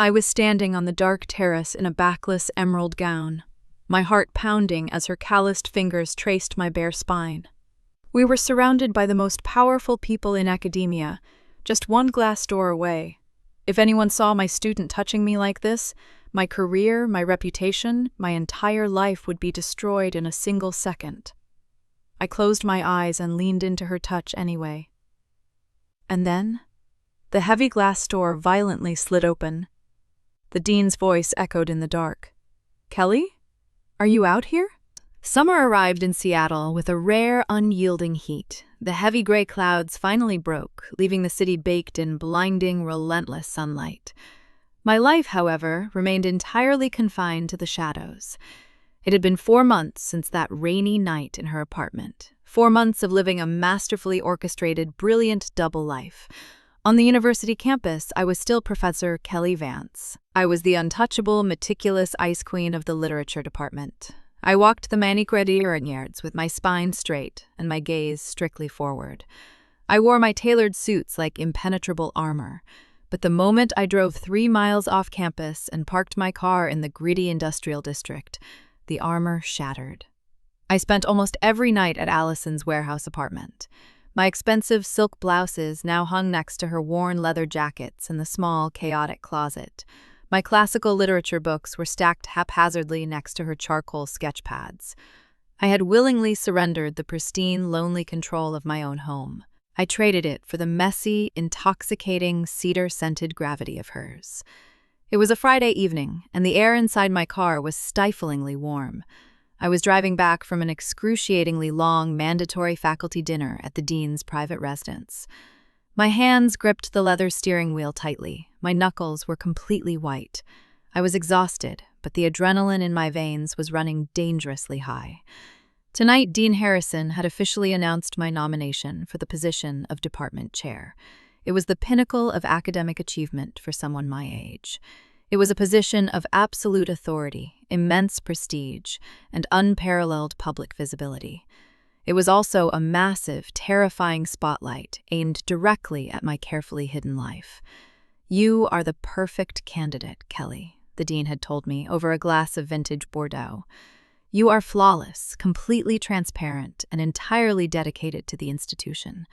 I was standing on the dark terrace in a backless emerald gown, my heart pounding as her calloused fingers traced my bare spine. We were surrounded by the most powerful people in academia, just one glass door away. If anyone saw my student touching me like this, my career, my reputation, my entire life would be destroyed in a single second. I closed my eyes and leaned into her touch anyway. And then, the heavy glass door violently slid open. The dean's voice echoed in the dark. "Kelly? Are you out here?" Summer arrived in Seattle with a rare, unyielding heat. The heavy gray clouds finally broke, leaving the city baked in blinding, relentless sunlight. My life, however, remained entirely confined to the shadows. It had been 4 months since that rainy night in her apartment. 4 months of living a masterfully orchestrated, brilliant double life. On the university campus, I was still Professor Kelly Vance. I was the untouchable, meticulous ice queen of the literature department. I walked the manicure with my spine straight and my gaze strictly forward. I wore my tailored suits like impenetrable armor. But the moment I drove 3 miles off campus and parked my car in the gritty industrial district, the armor shattered. I spent almost every night at Alison's warehouse apartment. My expensive silk blouses now hung next to her worn leather jackets in the small, chaotic closet. My classical literature books were stacked haphazardly next to her charcoal sketch pads. I had willingly surrendered the pristine, lonely control of my own home. I traded it for the messy, intoxicating, cedar-scented gravity of hers. It was a Friday evening, and the air inside my car was stiflingly warm. I was driving back from an excruciatingly long mandatory faculty dinner at the dean's private residence. My hands gripped the leather steering wheel tightly. My knuckles were completely white. I was exhausted, but the adrenaline in my veins was running dangerously high. Tonight, Dean Harrison had officially announced my nomination for the position of department chair. It was the pinnacle of academic achievement for someone my age. It was a position of absolute authority, immense prestige, and unparalleled public visibility. It was also a massive, terrifying spotlight aimed directly at my carefully hidden life. "You are the perfect candidate, Kelly," the dean had told me over a glass of vintage Bordeaux. "You are flawless, completely transparent, and entirely dedicated to the institution."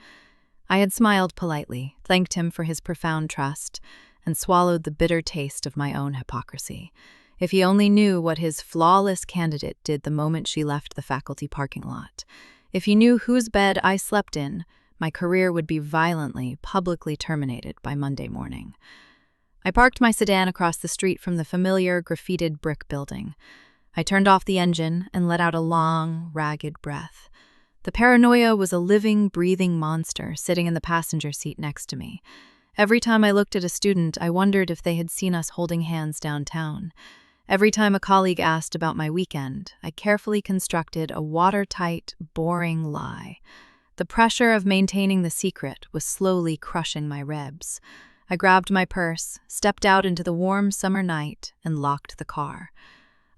I had smiled politely, thanked him for his profound trust, and swallowed the bitter taste of my own hypocrisy. If he only knew what his flawless candidate did the moment she left the faculty parking lot. If he knew whose bed I slept in, my career would be violently, publicly terminated by Monday morning. I parked my sedan across the street from the familiar, graffitied brick building. I turned off the engine and let out a long, ragged breath. The paranoia was a living, breathing monster sitting in the passenger seat next to me. Every time I looked at a student, I wondered if they had seen us holding hands downtown. Every time a colleague asked about my weekend, I carefully constructed a watertight, boring lie. The pressure of maintaining the secret was slowly crushing my ribs. I grabbed my purse, stepped out into the warm summer night, and locked the car.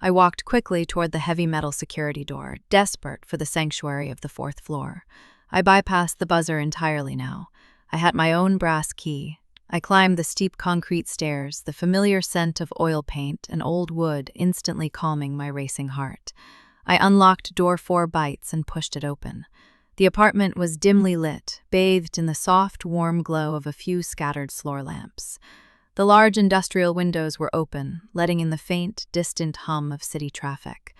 I walked quickly toward the heavy metal security door, desperate for the sanctuary of the 4th floor. I bypassed the buzzer entirely now. I had my own brass key. I climbed the steep concrete stairs, the familiar scent of oil paint and old wood instantly calming my racing heart. I unlocked door 4 bites and pushed it open. The apartment was dimly lit, bathed in the soft, warm glow of a few scattered floor lamps. The large industrial windows were open, letting in the faint, distant hum of city traffic.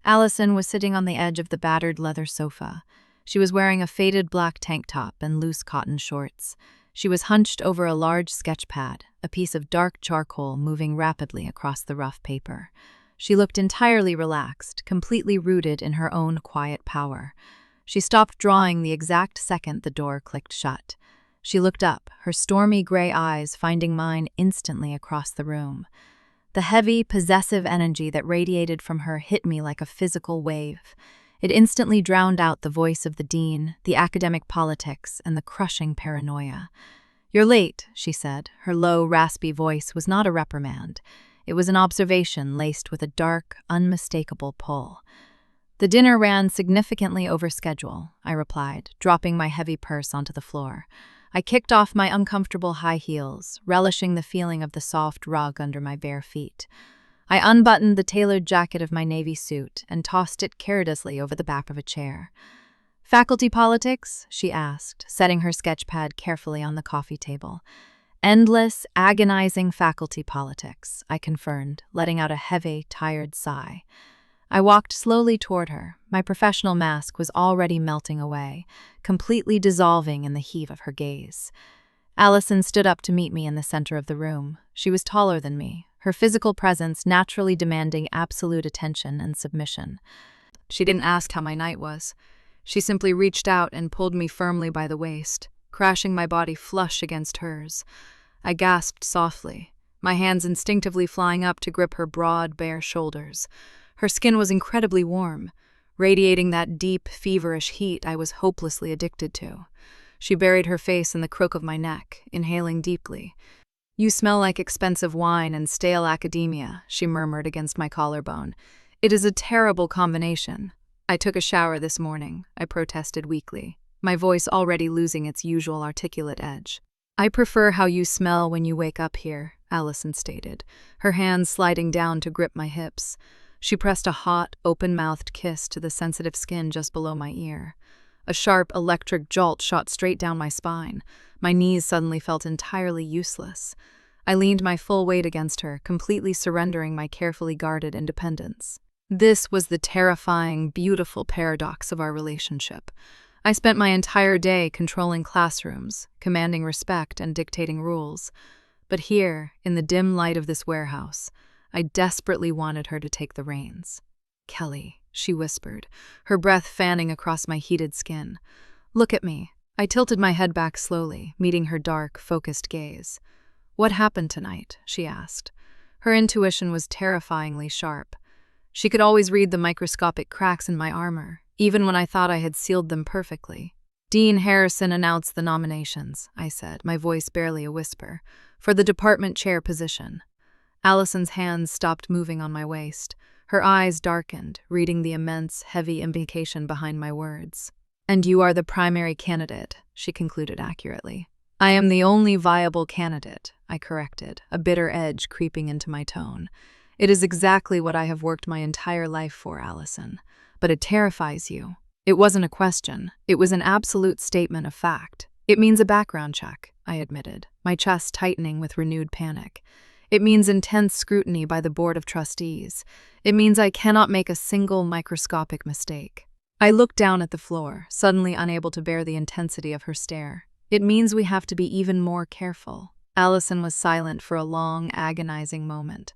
Alison was sitting on the edge of the battered leather sofa. She was wearing a faded black tank top and loose cotton shorts. She was hunched over a large sketch pad, a piece of dark charcoal moving rapidly across the rough paper. She looked entirely relaxed, completely rooted in her own quiet power. She stopped drawing the exact second the door clicked shut. She looked up, her stormy gray eyes finding mine instantly across the room. The heavy, possessive energy that radiated from her hit me like a physical wave. It instantly drowned out the voice of the dean, the academic politics, and the crushing paranoia. "You're late," she said. Her low, raspy voice was not a reprimand. It was an observation laced with a dark, unmistakable pull. "The dinner ran significantly over schedule," I replied, dropping my heavy purse onto the floor. I kicked off my uncomfortable high heels, relishing the feeling of the soft rug under my bare feet. I unbuttoned the tailored jacket of my navy suit and tossed it carelessly over the back of a chair. "Faculty politics?" she asked, setting her sketchpad carefully on the coffee table. "Endless, agonizing faculty politics," I confirmed, letting out a heavy, tired sigh. I walked slowly toward her. My professional mask was already melting away, completely dissolving in the heave of her gaze. Alison stood up to meet me in the center of the room. She was taller than me, her physical presence naturally demanding absolute attention and submission. She didn't ask how my night was. She simply reached out and pulled me firmly by the waist, crashing my body flush against hers. I gasped softly, my hands instinctively flying up to grip her broad, bare shoulders. Her skin was incredibly warm, radiating that deep, feverish heat I was hopelessly addicted to. She buried her face in the crook of my neck, inhaling deeply. "You smell like expensive wine and stale academia," she murmured against my collarbone. "It is a terrible combination." "I took a shower this morning," I protested weakly, my voice already losing its usual articulate edge. "I prefer how you smell when you wake up here," Alison stated, her hands sliding down to grip my hips. She pressed a hot, open-mouthed kiss to the sensitive skin just below my ear. A sharp, electric jolt shot straight down my spine. My knees suddenly felt entirely useless. I leaned my full weight against her, completely surrendering my carefully guarded independence. This was the terrifying, beautiful paradox of our relationship. I spent my entire day controlling classrooms, commanding respect, and dictating rules. But here, in the dim light of this warehouse, I desperately wanted her to take the reins. "Kelly," she whispered, her breath fanning across my heated skin. "Look at me." I tilted my head back slowly, meeting her dark, focused gaze. "What happened tonight?" she asked. Her intuition was terrifyingly sharp. She could always read the microscopic cracks in my armor, even when I thought I had sealed them perfectly. "Dean Harrison announced the nominations," I said, my voice barely a whisper, "for the department chair position." Alison's hands stopped moving on my waist. Her eyes darkened, reading the immense, heavy implication behind my words. "And you are the primary candidate," she concluded accurately. "I am the only viable candidate," I corrected, a bitter edge creeping into my tone. "It is exactly what I have worked my entire life for, Alison. But it terrifies you." It wasn't a question. It was an absolute statement of fact. "It means a background check," I admitted, my chest tightening with renewed panic. "It means intense scrutiny by the Board of Trustees. It means I cannot make a single microscopic mistake." I looked down at the floor, suddenly unable to bear the intensity of her stare. "It means we have to be even more careful." Alison was silent for a long, agonizing moment.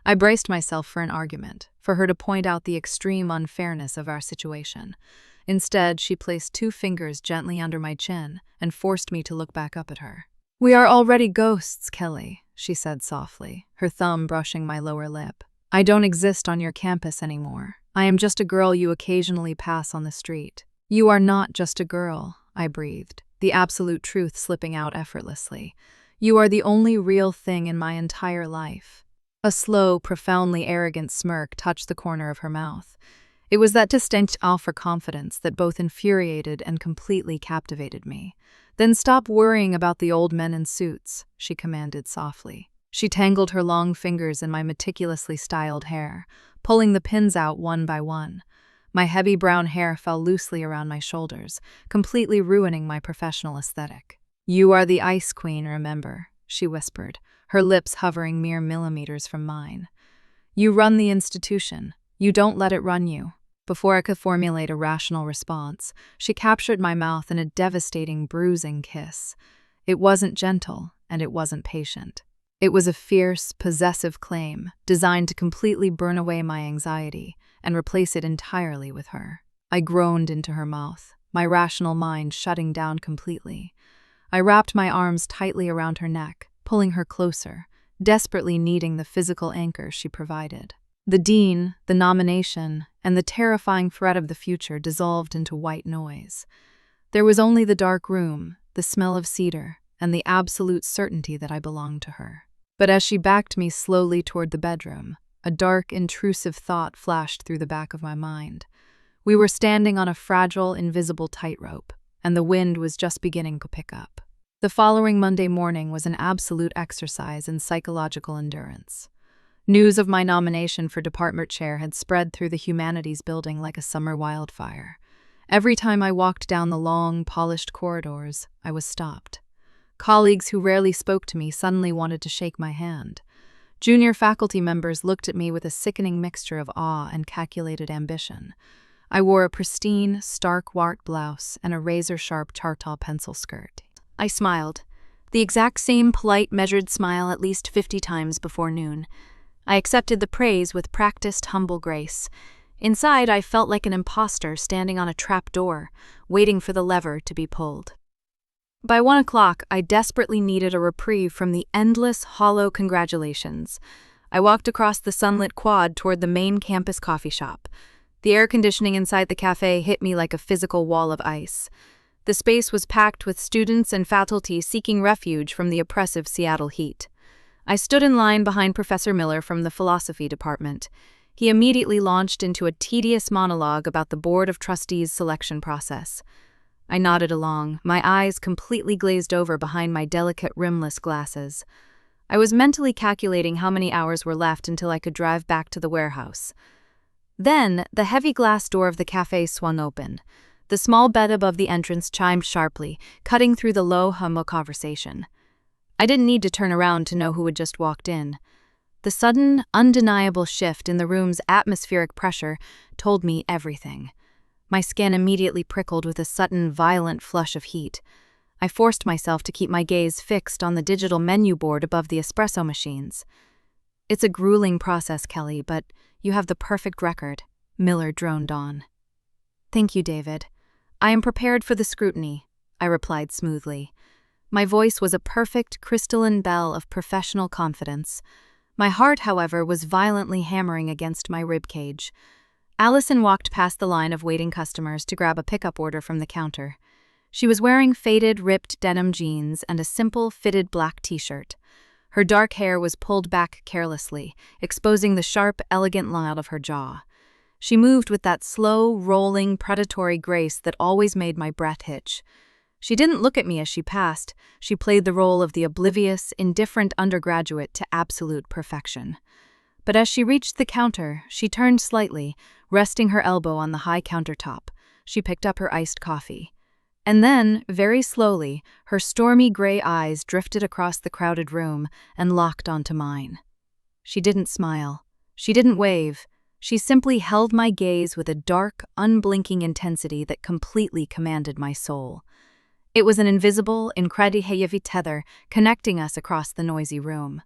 I braced myself for an argument, for her to point out the extreme unfairness of our situation. Instead, she placed 2 fingers gently under my chin and forced me to look back up at her. "We are already ghosts, Kelly," she said softly, her thumb brushing my lower lip. "I don't exist on your campus anymore. I am just a girl you occasionally pass on the street." "You are not just a girl," I breathed, the absolute truth slipping out effortlessly. "You are the only real thing in my entire life." A slow, profoundly arrogant smirk touched the corner of her mouth. It was that distinct for confidence that both infuriated and completely captivated me. "Then stop worrying about the old men in suits," she commanded softly. She tangled her long fingers in my meticulously styled hair, pulling the pins out one by one. My heavy brown hair fell loosely around my shoulders, completely ruining my professional aesthetic. "You are the Ice Queen, remember," she whispered, her lips hovering mere millimeters from mine. "You run the institution. You don't let it run you." Before I could formulate a rational response, she captured my mouth in a devastating, bruising kiss. It wasn't gentle, and it wasn't patient. It was a fierce, possessive claim, designed to completely burn away my anxiety and replace it entirely with her. I groaned into her mouth, my rational mind shutting down completely. I wrapped my arms tightly around her neck, pulling her closer, desperately needing the physical anchor she provided. The dean, the nomination, and the terrifying threat of the future dissolved into white noise. There was only the dark room, the smell of cedar, and the absolute certainty that I belonged to her. But as she backed me slowly toward the bedroom, a dark, intrusive thought flashed through the back of my mind. We were standing on a fragile, invisible tightrope, and the wind was just beginning to pick up. The following Monday morning was an absolute exercise in psychological endurance. News of my nomination for department chair had spread through the humanities building like a summer wildfire. Every time I walked down the long, polished corridors, I was stopped. Colleagues who rarely spoke to me suddenly wanted to shake my hand. Junior faculty members looked at me with a sickening mixture of awe and calculated ambition. I wore a pristine, stark white blouse and a razor-sharp tartan pencil skirt. I smiled, the exact same polite, measured smile at least 50 times before noon. I accepted the praise with practiced, humble grace. Inside, I felt like an imposter standing on a trap door, waiting for the lever to be pulled. By 1 o'clock, I desperately needed a reprieve from the endless, hollow congratulations. I walked across the sunlit quad toward the main campus coffee shop. The air conditioning inside the cafe hit me like a physical wall of ice. The space was packed with students and faculty seeking refuge from the oppressive Seattle heat. I stood in line behind Professor Miller from the philosophy department. He immediately launched into a tedious monologue about the Board of Trustees' selection process. I nodded along, my eyes completely glazed over behind my delicate rimless glasses. I was mentally calculating how many hours were left until I could drive back to the warehouse. Then, the heavy glass door of the cafe swung open. The small bed above the entrance chimed sharply, cutting through the low hum of conversation. I didn't need to turn around to know who had just walked in. The sudden, undeniable shift in the room's atmospheric pressure told me everything. My skin immediately prickled with a sudden, violent flush of heat. I forced myself to keep my gaze fixed on the digital menu board above the espresso machines. "It's a grueling process, Kelly, but you have the perfect record," Miller droned on. "Thank you, David. I am prepared for the scrutiny," I replied smoothly. My voice was a perfect, crystalline bell of professional confidence. My heart, however, was violently hammering against my ribcage. Alison walked past the line of waiting customers to grab a pickup order from the counter. She was wearing faded, ripped denim jeans and a simple, fitted black t-shirt. Her dark hair was pulled back carelessly, exposing the sharp, elegant line of her jaw. She moved with that slow, rolling, predatory grace that always made my breath hitch. She didn't look at me as she passed. She played the role of the oblivious, indifferent undergraduate to absolute perfection. But as she reached the counter, she turned slightly, resting her elbow on the high countertop. She picked up her iced coffee. And then, very slowly, her stormy gray eyes drifted across the crowded room and locked onto mine. She didn't smile. She didn't wave. She simply held my gaze with a dark, unblinking intensity that completely commanded my soul. It was an invisible, incredible tether connecting us across the noisy room.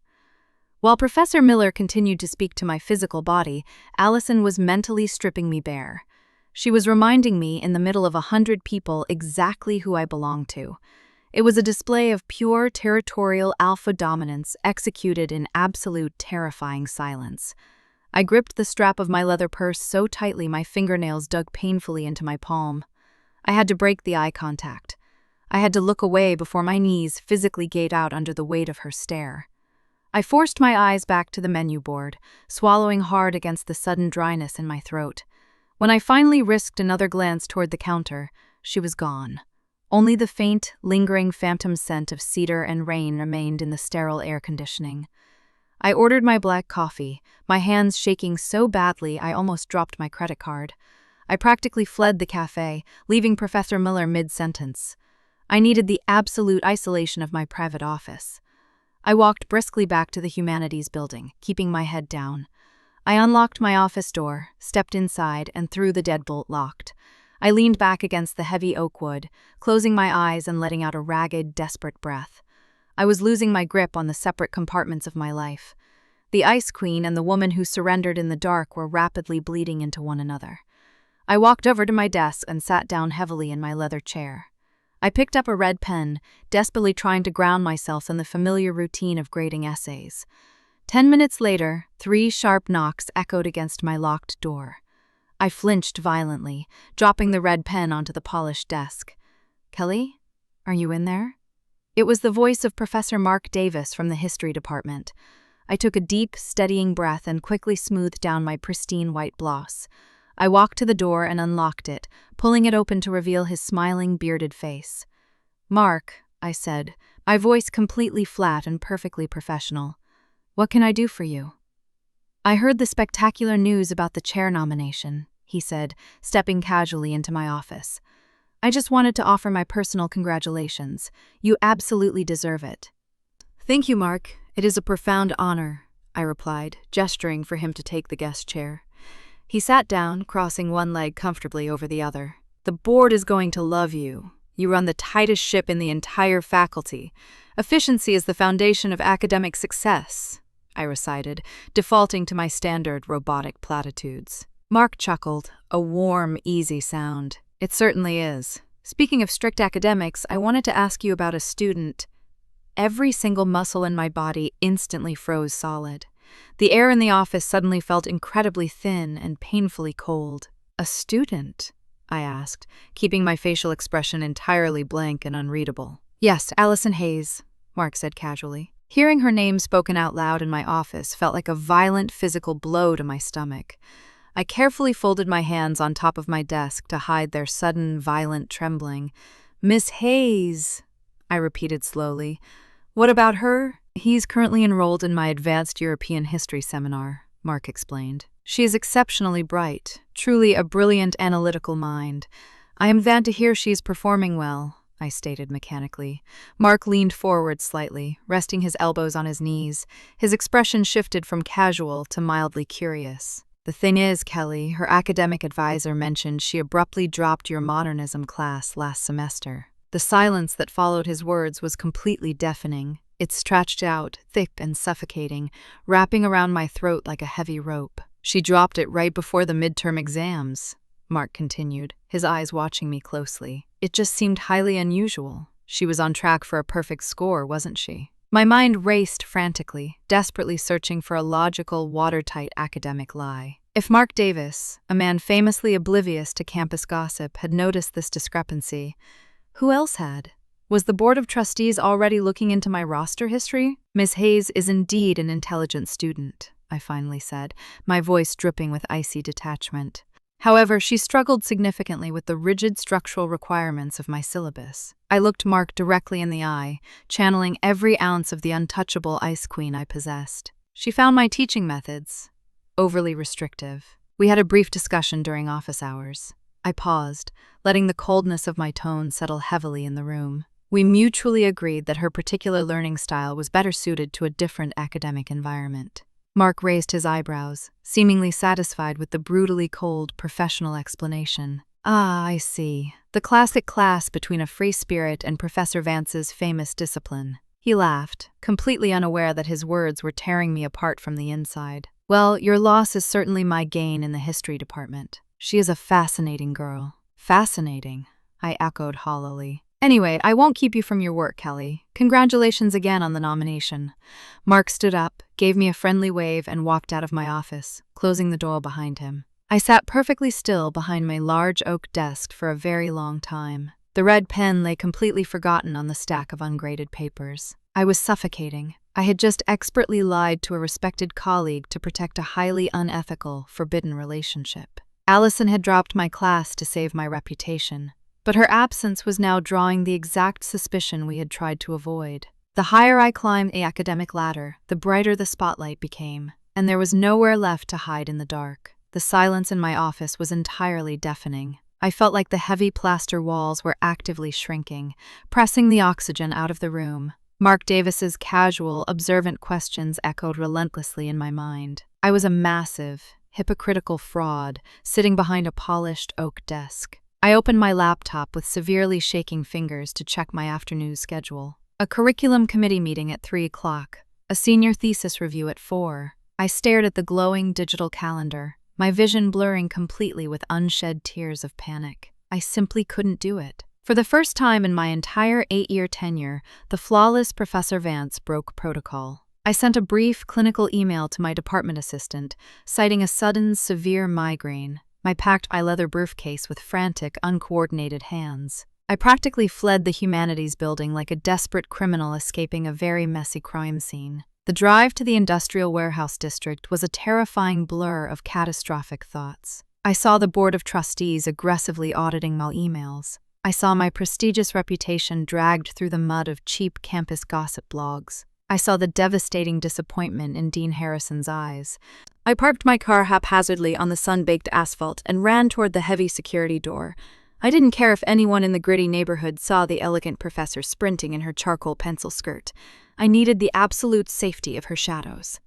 While Professor Miller continued to speak to my physical body, Alison was mentally stripping me bare. She was reminding me in the middle of 100 people exactly who I belonged to. It was a display of pure territorial alpha dominance executed in absolute terrifying silence. I gripped the strap of my leather purse so tightly my fingernails dug painfully into my palm. I had to break the eye contact. I had to look away before my knees physically gave out under the weight of her stare. I forced my eyes back to the menu board, swallowing hard against the sudden dryness in my throat. When I finally risked another glance toward the counter, she was gone. Only the faint, lingering phantom scent of cedar and rain remained in the sterile air conditioning. I ordered my black coffee, my hands shaking so badly I almost dropped my credit card. I practically fled the cafe, leaving Professor Miller mid-sentence. I needed the absolute isolation of my private office. I walked briskly back to the humanities building, keeping my head down. I unlocked my office door, stepped inside, and threw the deadbolt locked. I leaned back against the heavy oak wood, closing my eyes and letting out a ragged, desperate breath. I was losing my grip on the separate compartments of my life. The Ice Queen and the woman who surrendered in the dark were rapidly bleeding into one another. I walked over to my desk and sat down heavily in my leather chair. I picked up a red pen, desperately trying to ground myself in the familiar routine of grading essays. 10 minutes later, 3 sharp knocks echoed against my locked door. I flinched violently, dropping the red pen onto the polished desk. "Kelly, are you in there?" It was the voice of Professor Mark Davis from the history department. I took a deep, steadying breath and quickly smoothed down my pristine white blouse. I walked to the door and unlocked it, pulling it open to reveal his smiling, bearded face. "Mark," I said, my voice completely flat and perfectly professional. What can I do for you? I heard the spectacular news about the chair nomination, he said, stepping casually into my office. I just wanted to offer my personal congratulations. You absolutely deserve it. Thank you, Mark. It is a profound honor, I replied, gesturing for him to take the guest chair. He sat down, crossing one leg comfortably over the other. The board is going to love you. You run the tightest ship in the entire faculty. Efficiency is the foundation of academic success, I recited, defaulting to my standard robotic platitudes. Mark chuckled, a warm, easy sound. It certainly is. Speaking of strict academics, I wanted to ask you about a student. Every single muscle in my body instantly froze solid. The air in the office suddenly felt incredibly thin and painfully cold. A student? I asked, keeping my facial expression entirely blank and unreadable. Yes, Alison Hayes, Mark said casually. Hearing her name spoken out loud in my office felt like a violent physical blow to my stomach. I carefully folded my hands on top of my desk to hide their sudden, violent trembling. Miss Hayes, I repeated slowly. What about her? He's currently enrolled in my advanced European history seminar, Mark explained. She is exceptionally bright, truly a brilliant analytical mind. I am glad to hear she is performing well, I stated mechanically. Mark leaned forward slightly, resting his elbows on his knees. His expression shifted from casual to mildly curious. The thing is, Kelly, her academic advisor mentioned she abruptly dropped your modernism class last semester. The silence that followed his words was completely deafening. It stretched out, thick and suffocating, wrapping around my throat like a heavy rope. She dropped it right before the midterm exams, Mark continued, his eyes watching me closely. It just seemed highly unusual. She was on track for a perfect score, wasn't she? My mind raced frantically, desperately searching for a logical, watertight academic lie. If Mark Davis, a man famously oblivious to campus gossip, had noticed this discrepancy, who else had? Was the Board of Trustees already looking into my roster history? Miss Hayes is indeed an intelligent student, I finally said, my voice dripping with icy detachment. However, she struggled significantly with the rigid structural requirements of my syllabus. I looked Mark directly in the eye, channeling every ounce of the untouchable ice queen I possessed. She found my teaching methods overly restrictive. We had a brief discussion during office hours. I paused, letting the coldness of my tone settle heavily in the room. We mutually agreed that her particular learning style was better suited to a different academic environment. Mark raised his eyebrows, seemingly satisfied with the brutally cold professional explanation. Ah, I see. The classic clash between a free spirit and Professor Vance's famous discipline. He laughed, completely unaware that his words were tearing me apart from the inside. Well, your loss is certainly my gain in the history department. She is a fascinating girl. Fascinating, I echoed hollowly. Anyway, I won't keep you from your work, Kelly. Congratulations again on the nomination. Mark stood up, gave me a friendly wave, and walked out of my office, closing the door behind him. I sat perfectly still behind my large oak desk for a very long time. The red pen lay completely forgotten on the stack of ungraded papers. I was suffocating. I had just expertly lied to a respected colleague to protect a highly unethical, forbidden relationship. Alison had dropped my class to save my reputation, but her absence was now drawing the exact suspicion we had tried to avoid. The higher I climbed the academic ladder, the brighter the spotlight became, and there was nowhere left to hide in the dark. The silence in my office was entirely deafening. I felt like the heavy plaster walls were actively shrinking, pressing the oxygen out of the room. Mark Davis's casual, observant questions echoed relentlessly in my mind. I was a massive, hypocritical fraud, sitting behind a polished oak desk. I opened my laptop with severely shaking fingers to check my afternoon schedule. A curriculum committee meeting at 3 o'clock. A senior thesis review at 4. I stared at the glowing digital calendar, my vision blurring completely with unshed tears of panic. I simply couldn't do it. For the first time in my entire 8-year tenure, the flawless Professor Vance broke protocol. I sent a brief clinical email to my department assistant, citing a sudden, severe migraine. I packed my leather briefcase with frantic, uncoordinated hands. I practically fled the humanities building like a desperate criminal escaping a very messy crime scene. The drive to the industrial warehouse district was a terrifying blur of catastrophic thoughts. I saw the Board of Trustees aggressively auditing my emails. I saw my prestigious reputation dragged through the mud of cheap campus gossip blogs. I saw the devastating disappointment in Dean Harrison's eyes. I parked my car haphazardly on the sun-baked asphalt and ran toward the heavy security door. I didn't care if anyone in the gritty neighborhood saw the elegant professor sprinting in her charcoal pencil skirt. I needed the absolute safety of her shadows.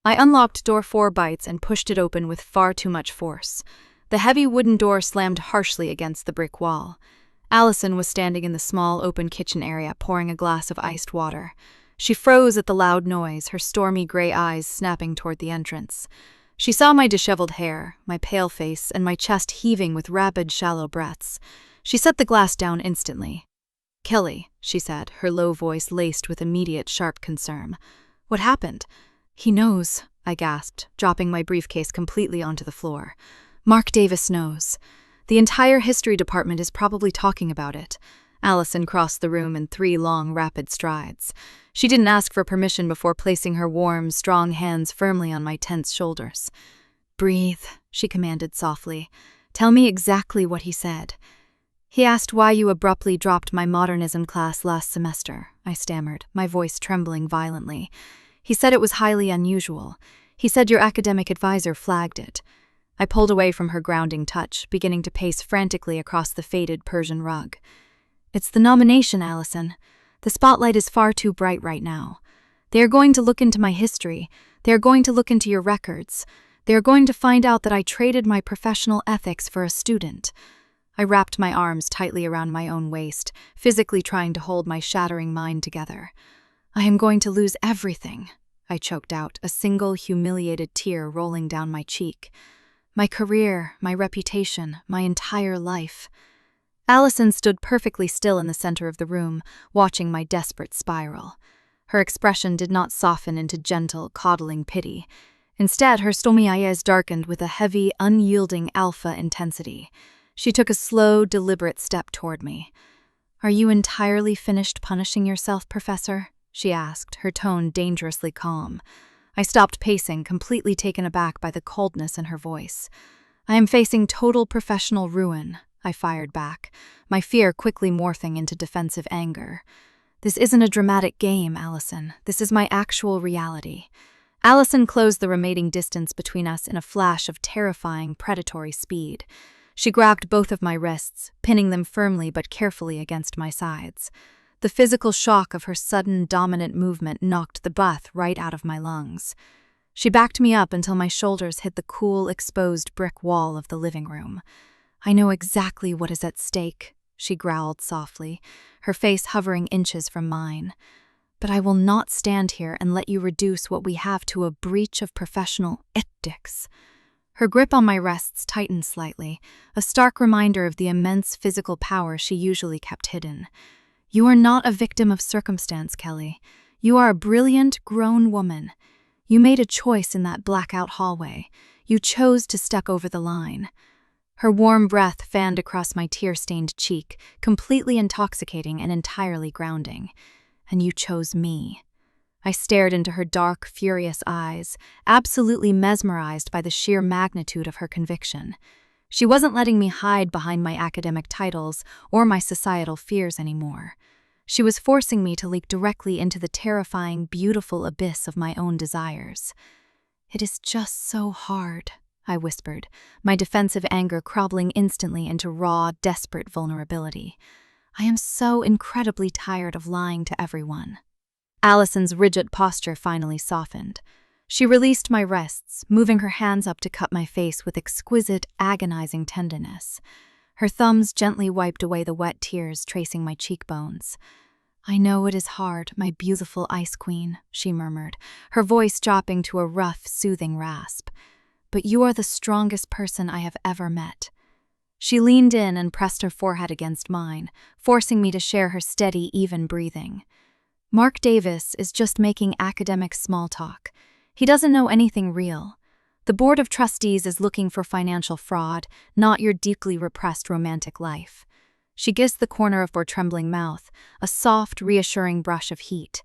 I unlocked door 4 bites and pushed it open with far too much force. The heavy wooden door slammed harshly against the brick wall. Alison was standing in the small, open kitchen area, pouring a glass of iced water. She froze at the loud noise, her stormy gray eyes snapping toward the entrance. She saw my disheveled hair, my pale face, and my chest heaving with rapid, shallow breaths. She set the glass down instantly. "Kelly," she said, her low voice laced with immediate, sharp concern. "What happened?" "He knows," I gasped, dropping my briefcase completely onto the floor. "Mark Davis knows. The entire history department is probably talking about it." Alison crossed the room in 3 long, rapid strides. She didn't ask for permission before placing her warm, strong hands firmly on my tense shoulders. "Breathe," she commanded softly. "Tell me exactly what he said." "He asked why you abruptly dropped my modernism class last semester," I stammered, my voice trembling violently. "He said it was highly unusual. He said your academic advisor flagged it." I pulled away from her grounding touch, beginning to pace frantically across the faded Persian rug. "It's the nomination, Alison. The spotlight is far too bright right now. They are going to look into my history. They are going to look into your records. They are going to find out that I traded my professional ethics for a student." I wrapped my arms tightly around my own waist, physically trying to hold my shattering mind together. "I am going to lose everything," I choked out, a single humiliated tear rolling down my cheek. "My career, my reputation, my entire life." Alison stood perfectly still in the center of the room, watching my desperate spiral. Her expression did not soften into gentle, coddling pity. Instead, her stormy eyes darkened with a heavy, unyielding alpha intensity. She took a slow, deliberate step toward me. "Are you entirely finished punishing yourself, Professor?" she asked, her tone dangerously calm. I stopped pacing, completely taken aback by the coldness in her voice. "I am facing total professional ruin," I fired back, my fear quickly morphing into defensive anger. "This isn't a dramatic game, Alison. This is my actual reality." Alison closed the remaining distance between us in a flash of terrifying, predatory speed. She grabbed both of my wrists, pinning them firmly but carefully against my sides. The physical shock of her sudden, dominant movement knocked the breath right out of my lungs. She backed me up until my shoulders hit the cool, exposed brick wall of the living room. "I know exactly what is at stake," she growled softly, her face hovering inches from mine. "But I will not stand here and let you reduce what we have to a breach of professional ethics." Her grip on my wrists tightened slightly, a stark reminder of the immense physical power she usually kept hidden. "You are not a victim of circumstance, Kelly. You are a brilliant, grown woman. You made a choice in that blackout hallway. You chose to step over the line." Her warm breath fanned across my tear-stained cheek, completely intoxicating and entirely grounding. "And you chose me." I stared into her dark, furious eyes, absolutely mesmerized by the sheer magnitude of her conviction. She wasn't letting me hide behind my academic titles or my societal fears anymore. She was forcing me to leap directly into the terrifying, beautiful abyss of my own desires. "It is just so hard," I whispered, my defensive anger crumbling instantly into raw, desperate vulnerability. "I am so incredibly tired of lying to everyone." Alison's rigid posture finally softened. She released my wrists, moving her hands up to cup my face with exquisite, agonizing tenderness. Her thumbs gently wiped away the wet tears tracing my cheekbones. "I know it is hard, my beautiful ice queen," she murmured, her voice dropping to a rough, soothing rasp. "But you are the strongest person I have ever met." She leaned in and pressed her forehead against mine, forcing me to share her steady, even breathing. "Mark Davis is just making academic small talk. He doesn't know anything real. The Board of Trustees is looking for financial fraud, not your deeply repressed romantic life." She kissed the corner of her trembling mouth, a soft, reassuring brush of heat.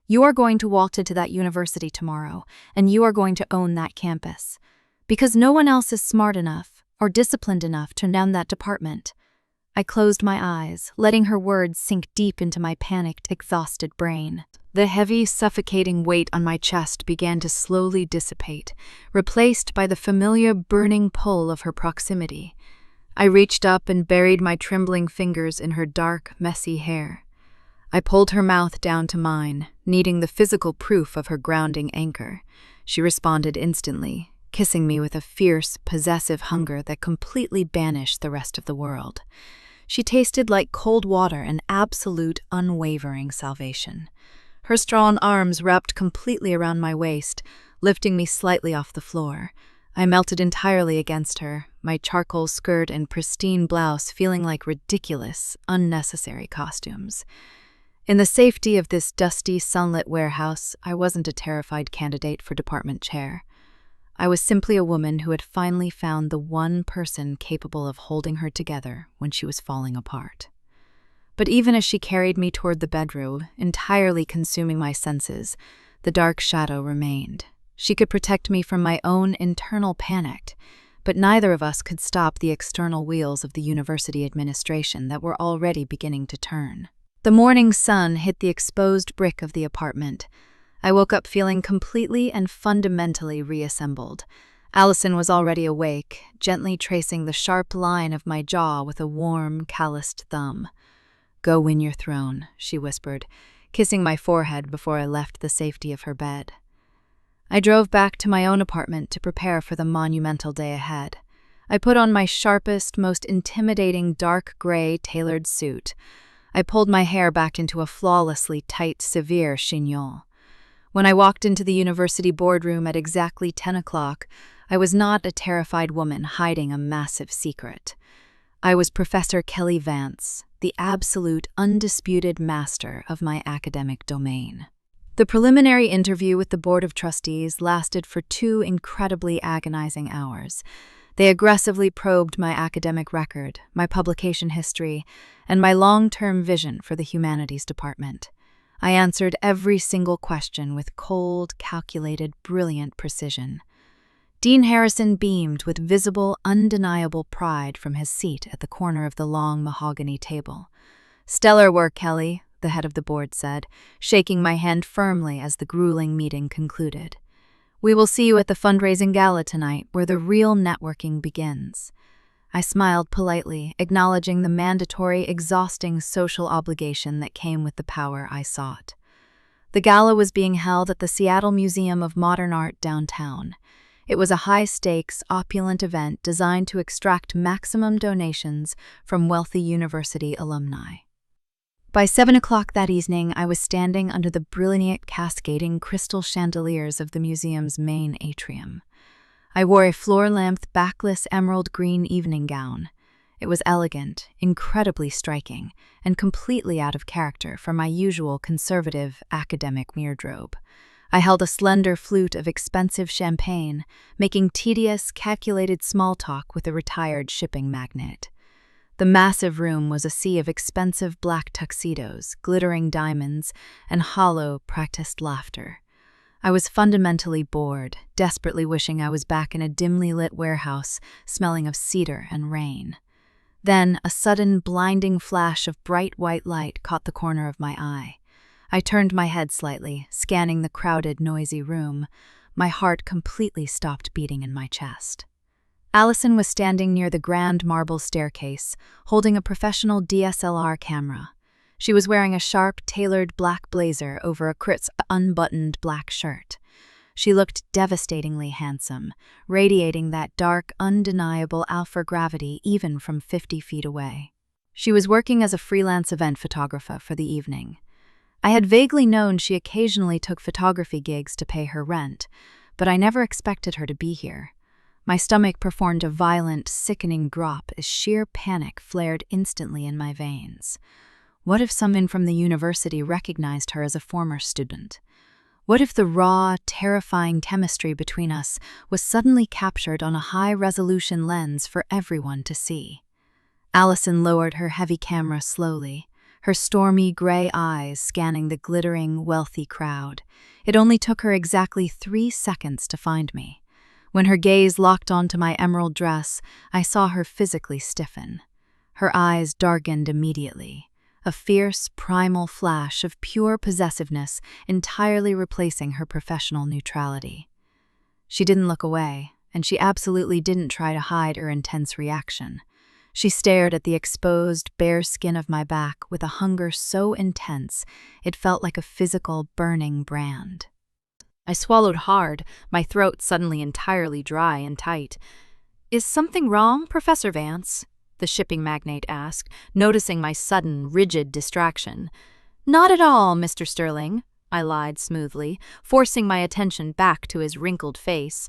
"You are going to walk into that university tomorrow, and you are going to own that campus. Because no one else is smart enough or disciplined enough to run that department." I closed my eyes, letting her words sink deep into my panicked, exhausted brain. The heavy, suffocating weight on my chest began to slowly dissipate, replaced by the familiar burning pull of her proximity. I reached up and buried my trembling fingers in her dark, messy hair. I pulled her mouth down to mine, needing the physical proof of her grounding anchor. She responded instantly, kissing me with a fierce, possessive hunger that completely banished the rest of the world. She tasted like cold water and absolute, unwavering salvation. Her strong arms wrapped completely around my waist, lifting me slightly off the floor. I melted entirely against her, my charcoal skirt and pristine blouse feeling like ridiculous, unnecessary costumes. In the safety of this dusty, sunlit warehouse, I wasn't a terrified candidate for department chair. I was simply a woman who had finally found the one person capable of holding her together when she was falling apart. But even as she carried me toward the bedroom, entirely consuming my senses, the dark shadow remained. She could protect me from my own internal panic, but neither of us could stop the external wheels of the university administration that were already beginning to turn. The morning sun hit the exposed brick of the apartment. I woke up feeling completely and fundamentally reassembled. Alison was already awake, gently tracing the sharp line of my jaw with a warm, calloused thumb. "Go win your throne," she whispered, kissing my forehead before I left the safety of her bed. I drove back to my own apartment to prepare for the monumental day ahead. I put on my sharpest, most intimidating dark gray tailored suit. I pulled my hair back into a flawlessly tight, severe chignon. When I walked into the university boardroom at exactly 10 o'clock, I was not a terrified woman hiding a massive secret. I was Professor Kelly Vance, the absolute, undisputed master of my academic domain. The preliminary interview with the Board of Trustees lasted for 2 incredibly agonizing hours. They aggressively probed my academic record, my publication history, and my long-term vision for the humanities department. I answered every single question with cold, calculated, brilliant precision. Dean Harrison beamed with visible, undeniable pride from his seat at the corner of the long mahogany table. "Stellar work, Kelly," the head of the board said, shaking my hand firmly as the grueling meeting concluded. "We will see you at the fundraising gala tonight, where the real networking begins." I smiled politely, acknowledging the mandatory, exhausting social obligation that came with the power I sought. The gala was being held at the Seattle Museum of Modern Art downtown. It was a high-stakes, opulent event designed to extract maximum donations from wealthy university alumni. By 7 o'clock that evening, I was standing under the brilliant cascading crystal chandeliers of the museum's main atrium. I wore a floor-length, backless emerald green evening gown. It was elegant, incredibly striking, and completely out of character for my usual conservative academic wardrobe. I held a slender flute of expensive champagne, making tedious, calculated small talk with a retired shipping magnate. The massive room was a sea of expensive black tuxedos, glittering diamonds, and hollow, practiced laughter. I was fundamentally bored, desperately wishing I was back in a dimly lit warehouse, smelling of cedar and rain. Then a sudden, blinding flash of bright white light caught the corner of my eye. I turned my head slightly, scanning the crowded, noisy room. My heart completely stopped beating in my chest. Alison was standing near the grand marble staircase, holding a professional DSLR camera. She was wearing a sharp, tailored black blazer over a crisp, unbuttoned black shirt. She looked devastatingly handsome, radiating that dark, undeniable alpha gravity even from 50 feet away. She was working as a freelance event photographer for the evening. I had vaguely known she occasionally took photography gigs to pay her rent, but I never expected her to be here. My stomach performed a violent, sickening drop as sheer panic flared instantly in my veins. What if someone from the university recognized her as a former student? What if the raw, terrifying chemistry between us was suddenly captured on a high-resolution lens for everyone to see? Alison lowered her heavy camera slowly, her stormy gray eyes scanning the glittering, wealthy crowd. It only took her exactly 3 seconds to find me. When her gaze locked onto my emerald dress, I saw her physically stiffen. Her eyes darkened immediately, a fierce, primal flash of pure possessiveness entirely replacing her professional neutrality. She didn't look away, and she absolutely didn't try to hide her intense reaction. She stared at the exposed, bare skin of my back with a hunger so intense it felt like a physical, burning brand. I swallowed hard, my throat suddenly entirely dry and tight. "Is something wrong, Professor Vance?" the shipping magnate asked, noticing my sudden, rigid distraction. "Not at all, Mr. Sterling," I lied smoothly, forcing my attention back to his wrinkled face.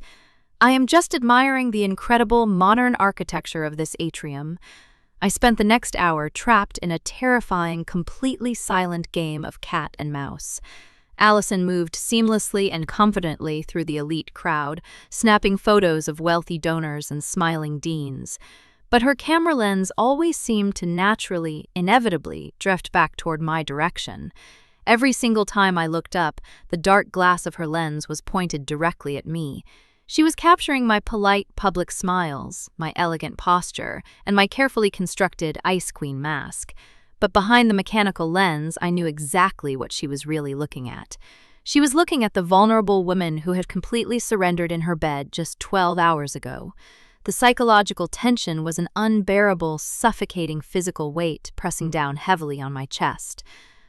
"I am just admiring the incredible modern architecture of this atrium." I spent the next hour trapped in a terrifying, completely silent game of cat and mouse. Alison moved seamlessly and confidently through the elite crowd, snapping photos of wealthy donors and smiling deans. But her camera lens always seemed to naturally, inevitably, drift back toward my direction. Every single time I looked up, the dark glass of her lens was pointed directly at me. She was capturing my polite public smiles, my elegant posture, and my carefully constructed Ice Queen mask. But behind the mechanical lens, I knew exactly what she was really looking at. She was looking at the vulnerable woman who had completely surrendered in her bed just 12 hours ago. The psychological tension was an unbearable, suffocating physical weight pressing down heavily on my chest.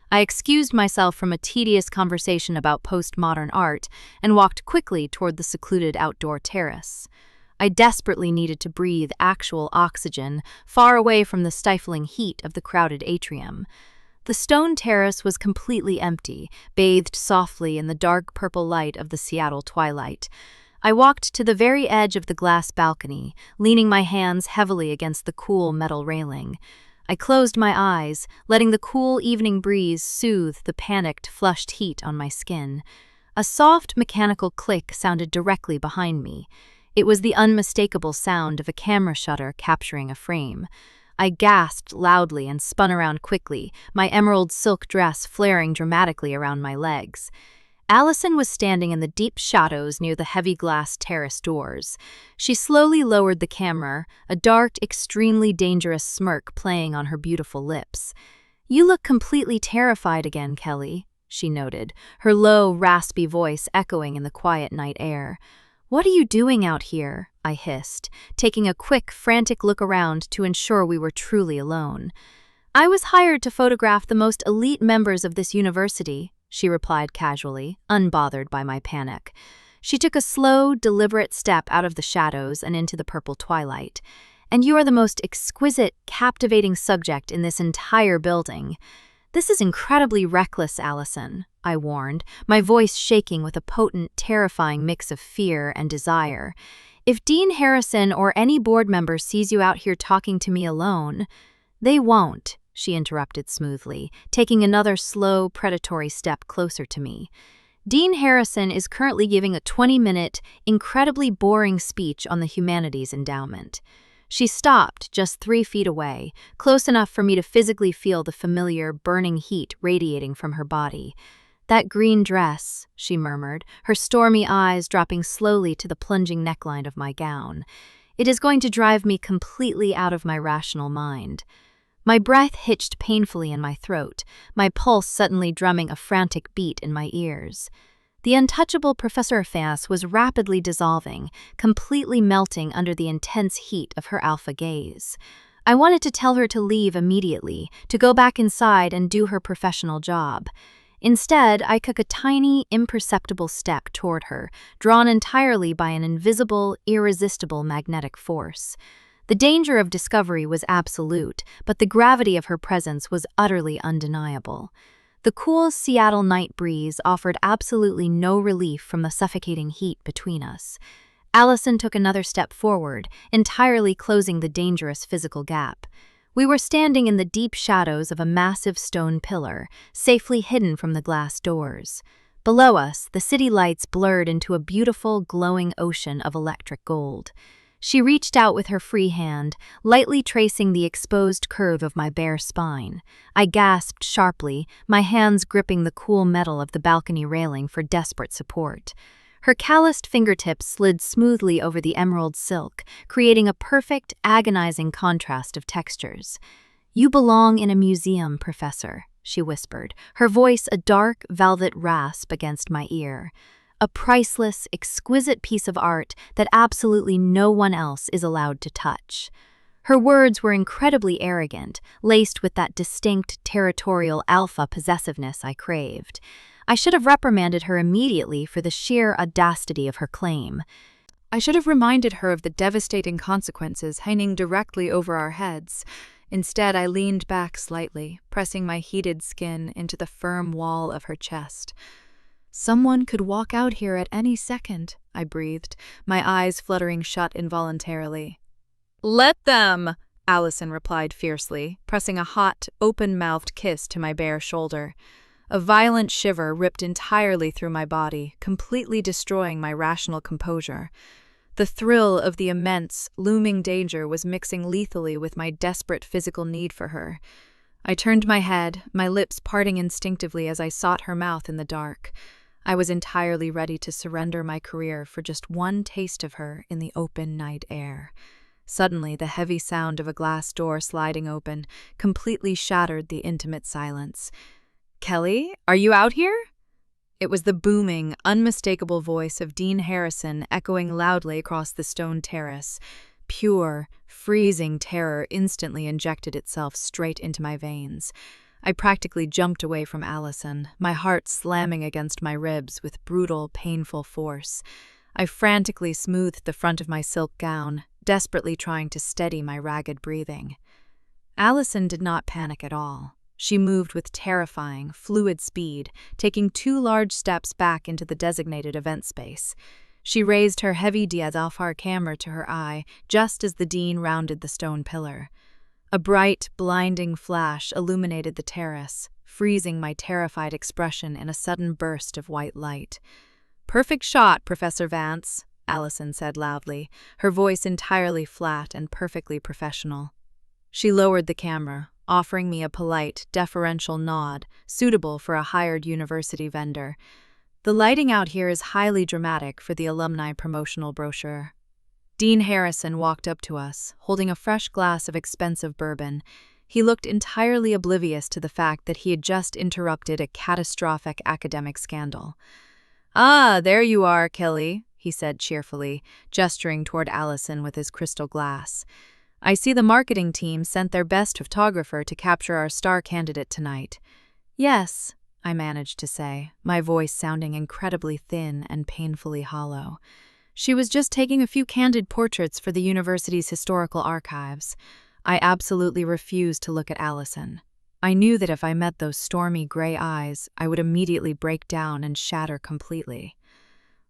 I excused myself from a tedious conversation about postmodern art and walked quickly toward the secluded outdoor terrace. I desperately needed to breathe actual oxygen, far away from the stifling heat of the crowded atrium. The stone terrace was completely empty, bathed softly in the dark purple light of the Seattle twilight. I walked to the very edge of the glass balcony, leaning my hands heavily against the cool metal railing. I closed my eyes, letting the cool evening breeze soothe the panicked, flushed heat on my skin. A soft, mechanical click sounded directly behind me. It was the unmistakable sound of a camera shutter capturing a frame. I gasped loudly and spun around quickly, my emerald silk dress flaring dramatically around my legs. Alison was standing in the deep shadows near the heavy glass terrace doors. She slowly lowered the camera, a dark, extremely dangerous smirk playing on her beautiful lips. "You look completely terrified again, Kelly," she noted, her low, raspy voice echoing in the quiet night air. "What are you doing out here?" I hissed, taking a quick, frantic look around to ensure we were truly alone. "I was hired to photograph the most elite members of this university," she replied casually, unbothered by my panic. She took a slow, deliberate step out of the shadows and into the purple twilight. "And you are the most exquisite, captivating subject in this entire building." "This is incredibly reckless, Alison," I warned, my voice shaking with a potent, terrifying mix of fear and desire. "If Dean Harrison or any board member sees you out here talking to me alone—" "They won't," she interrupted smoothly, taking another slow, predatory step closer to me. "Dean Harrison is currently giving a 20-minute, incredibly boring speech on the humanities endowment." She stopped just 3 feet away, close enough for me to physically feel the familiar, burning heat radiating from her body. "That green dress," she murmured, her stormy eyes dropping slowly to the plunging neckline of my gown. "It is going to drive me completely out of my rational mind." My breath hitched painfully in my throat, my pulse suddenly drumming a frantic beat in my ears. The untouchable Professor Vance was rapidly dissolving, completely melting under the intense heat of her alpha gaze. I wanted to tell her to leave immediately, to go back inside and do her professional job. Instead, I took a tiny, imperceptible step toward her, drawn entirely by an invisible, irresistible magnetic force. The danger of discovery was absolute, but the gravity of her presence was utterly undeniable. The cool Seattle night breeze offered absolutely no relief from the suffocating heat between us. Alison took another step forward, entirely closing the dangerous physical gap. We were standing in the deep shadows of a massive stone pillar, safely hidden from the glass doors. Below us, the city lights blurred into a beautiful, glowing ocean of electric gold. She reached out with her free hand, lightly tracing the exposed curve of my bare spine. I gasped sharply, my hands gripping the cool metal of the balcony railing for desperate support. Her calloused fingertips slid smoothly over the emerald silk, creating a perfect, agonizing contrast of textures. "You belong in a museum, Professor," she whispered, her voice a dark, velvet rasp against my ear. "A priceless, exquisite piece of art that absolutely no one else is allowed to touch." Her words were incredibly arrogant, laced with that distinct, territorial alpha possessiveness I craved. I should have reprimanded her immediately for the sheer audacity of her claim. I should have reminded her of the devastating consequences hanging directly over our heads. Instead, I leaned back slightly, pressing my heated skin into the firm wall of her chest. "Someone could walk out here at any second," I breathed, my eyes fluttering shut involuntarily. "Let them!" Alison replied fiercely, pressing a hot, open-mouthed kiss to my bare shoulder. A violent shiver ripped entirely through my body, completely destroying my rational composure. The thrill of the immense, looming danger was mixing lethally with my desperate physical need for her. I turned my head, my lips parting instinctively as I sought her mouth in the dark. I was entirely ready to surrender my career for just one taste of her in the open night air. Suddenly, the heavy sound of a glass door sliding open completely shattered the intimate silence. "Kelly, are you out here?" It was the booming, unmistakable voice of Dean Harrison echoing loudly across the stone terrace. Pure, freezing terror instantly injected itself straight into my veins. I practically jumped away from Alison, my heart slamming against my ribs with brutal, painful force. I frantically smoothed the front of my silk gown, desperately trying to steady my ragged breathing. Alison did not panic at all. She moved with terrifying, fluid speed, taking 2 large steps back into the designated event space. She raised her heavy DSLR camera to her eye just as the dean rounded the stone pillar. A bright, blinding flash illuminated the terrace, freezing my terrified expression in a sudden burst of white light. "Perfect shot, Professor Vance," Alison said loudly, her voice entirely flat and perfectly professional. She lowered the camera, offering me a polite, deferential nod, suitable for a hired university vendor. "The lighting out here is highly dramatic for the alumni promotional brochure." Dean Harrison walked up to us, holding a fresh glass of expensive bourbon. He looked entirely oblivious to the fact that he had just interrupted a catastrophic academic scandal. "Ah, there you are, Kelly," he said cheerfully, gesturing toward Alison with his crystal glass. "I see the marketing team sent their best photographer to capture our star candidate tonight." "Yes," I managed to say, my voice sounding incredibly thin and painfully hollow. "She was just taking a few candid portraits for the university's historical archives." I absolutely refused to look at Alison. I knew that if I met those stormy gray eyes, I would immediately break down and shatter completely.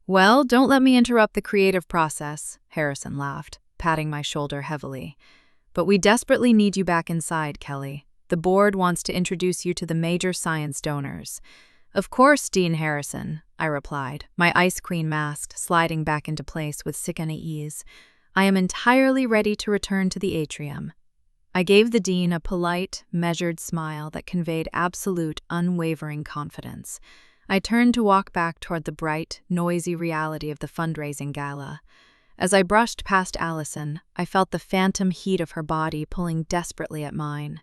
"Well, don't let me interrupt the creative process," Harrison laughed, patting my shoulder heavily. "But we desperately need you back inside, Kelly. The board wants to introduce you to the major science donors." "Of course, Dean Harrison," I replied, my ice cream mask sliding back into place with sickening ease. "I am entirely ready to return to the atrium." I gave the dean a polite, measured smile that conveyed absolute, unwavering confidence. I turned to walk back toward the bright, noisy reality of the fundraising gala. As I brushed past Alison, I felt the phantom heat of her body pulling desperately at mine.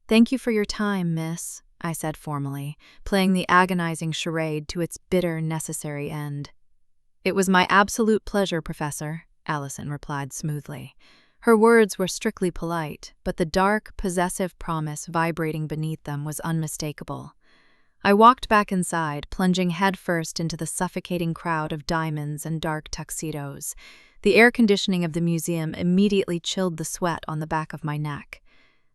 "Thank you for your time, miss," I said formally, playing the agonizing charade to its bitter, necessary end. "It was my absolute pleasure, Professor," Alison replied smoothly. Her words were strictly polite, but the dark, possessive promise vibrating beneath them was unmistakable. I walked back inside, plunging headfirst into the suffocating crowd of diamonds and dark tuxedos. The air conditioning of the museum immediately chilled the sweat on the back of my neck.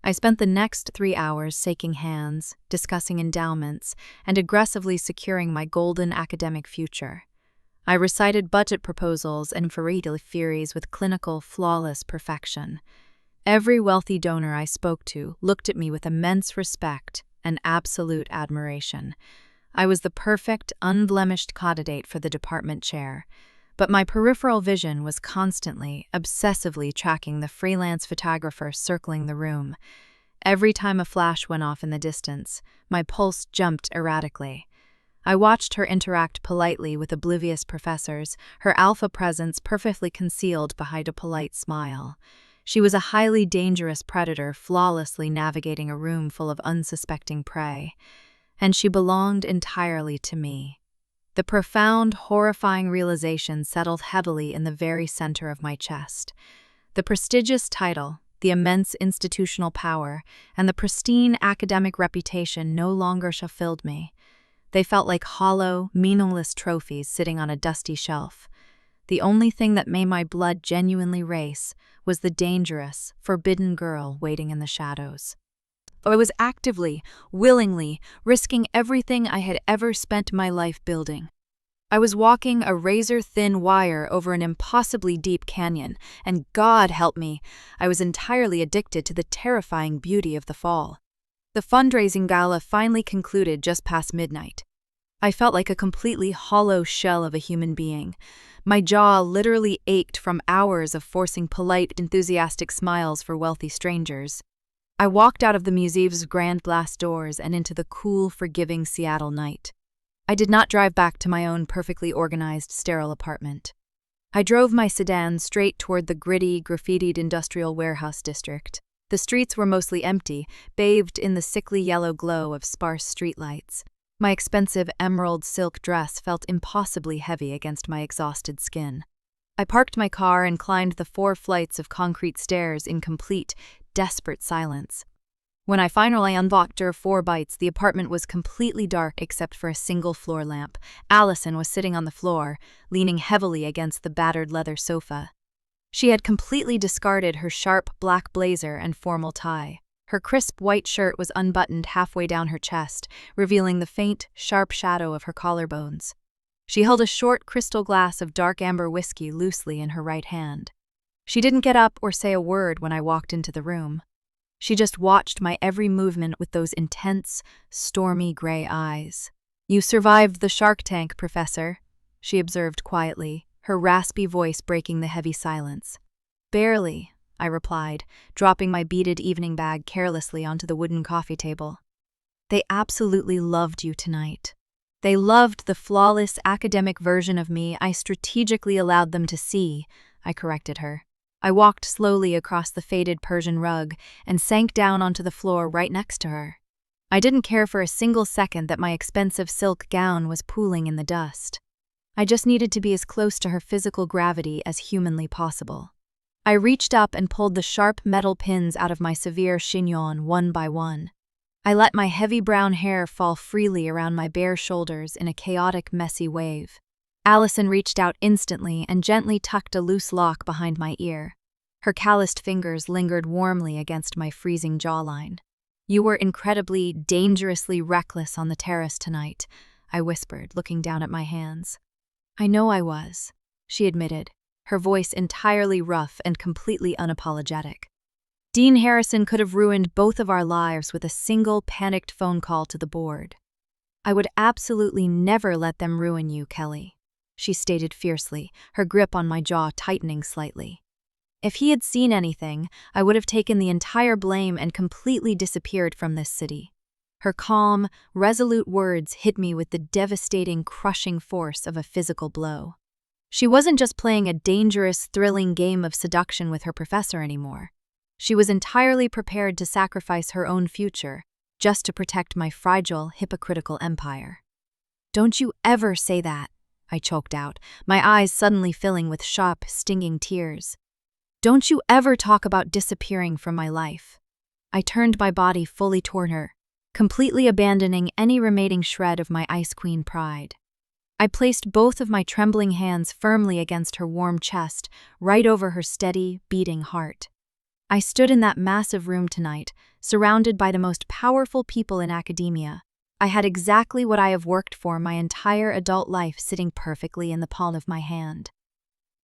I spent the next 3 hours shaking hands, discussing endowments, and aggressively securing my golden academic future. I recited budget proposals and farcical theories with clinical, flawless perfection. Every wealthy donor I spoke to looked at me with immense respect and absolute admiration. I was the perfect, unblemished candidate for the department chair, but my peripheral vision was constantly, obsessively tracking the freelance photographer circling the room. Every time a flash went off in the distance, my pulse jumped erratically. I watched her interact politely with oblivious professors, her alpha presence perfectly concealed behind a polite smile. She was a highly dangerous predator flawlessly navigating a room full of unsuspecting prey. And she belonged entirely to me. The profound, horrifying realization settled heavily in the very center of my chest. The prestigious title, the immense institutional power, and the pristine academic reputation no longer fulfilled me. They felt like hollow, meaningless trophies sitting on a dusty shelf. The only thing that made my blood genuinely race was the dangerous, forbidden girl waiting in the shadows. I was actively, willingly, risking everything I had ever spent my life building. I was walking a razor-thin wire over an impossibly deep canyon, and God help me, I was entirely addicted to the terrifying beauty of the fall. The fundraising gala finally concluded just past midnight. I felt like a completely hollow shell of a human being. My jaw literally ached from hours of forcing polite, enthusiastic smiles for wealthy strangers. I walked out of the museum's grand glass doors and into the cool, forgiving Seattle night. I did not drive back to my own perfectly organized, sterile apartment. I drove my sedan straight toward the gritty, graffitied industrial warehouse district. The streets were mostly empty, bathed in the sickly yellow glow of sparse streetlights. My expensive emerald silk dress felt impossibly heavy against my exhausted skin. I parked my car and climbed the 4 flights of concrete stairs in complete, desperate silence. When I finally unlocked her 4 bites, the apartment was completely dark except for a single floor lamp. Alison was sitting on the floor, leaning heavily against the battered leather sofa. She had completely discarded her sharp black blazer and formal tie. Her crisp white shirt was unbuttoned halfway down her chest, revealing the faint, sharp shadow of her collarbones. She held a short crystal glass of dark amber whiskey loosely in her right hand. She didn't get up or say a word when I walked into the room. She just watched my every movement with those intense, stormy gray eyes. "You survived the Shark Tank, Professor," she observed quietly, her raspy voice breaking the heavy silence. "Barely," I replied, dropping my beaded evening bag carelessly onto the wooden coffee table. "They absolutely loved you tonight. They loved the flawless academic version of me I strategically allowed them to see," I corrected her. I walked slowly across the faded Persian rug and sank down onto the floor right next to her. I didn't care for a single second that my expensive silk gown was pooling in the dust. I just needed to be as close to her physical gravity as humanly possible. I reached up and pulled the sharp metal pins out of my severe chignon one by one. I let my heavy brown hair fall freely around my bare shoulders in a chaotic, messy wave. Alison reached out instantly and gently tucked a loose lock behind my ear. Her calloused fingers lingered warmly against my freezing jawline. "You were incredibly, dangerously reckless on the terrace tonight," I whispered, looking down at my hands. "I know I was," she admitted, her voice entirely rough and completely unapologetic. "Dean Harrison could have ruined both of our lives with a single panicked phone call to the board." "I would absolutely never let them ruin you, Kelly," she stated fiercely, her grip on my jaw tightening slightly. "If he had seen anything, I would have taken the entire blame and completely disappeared from this city." Her calm, resolute words hit me with the devastating, crushing force of a physical blow. She wasn't just playing a dangerous, thrilling game of seduction with her professor anymore. She was entirely prepared to sacrifice her own future just to protect my fragile, hypocritical empire. "Don't you ever say that," I choked out, my eyes suddenly filling with sharp, stinging tears. "Don't you ever talk about disappearing from my life." I turned my body fully toward her, completely abandoning any remaining shred of my Ice Queen pride. I placed both of my trembling hands firmly against her warm chest, right over her steady, beating heart. I stood in that massive room tonight, surrounded by the most powerful people in academia. I had exactly what I have worked for my entire adult life sitting perfectly in the palm of my hand.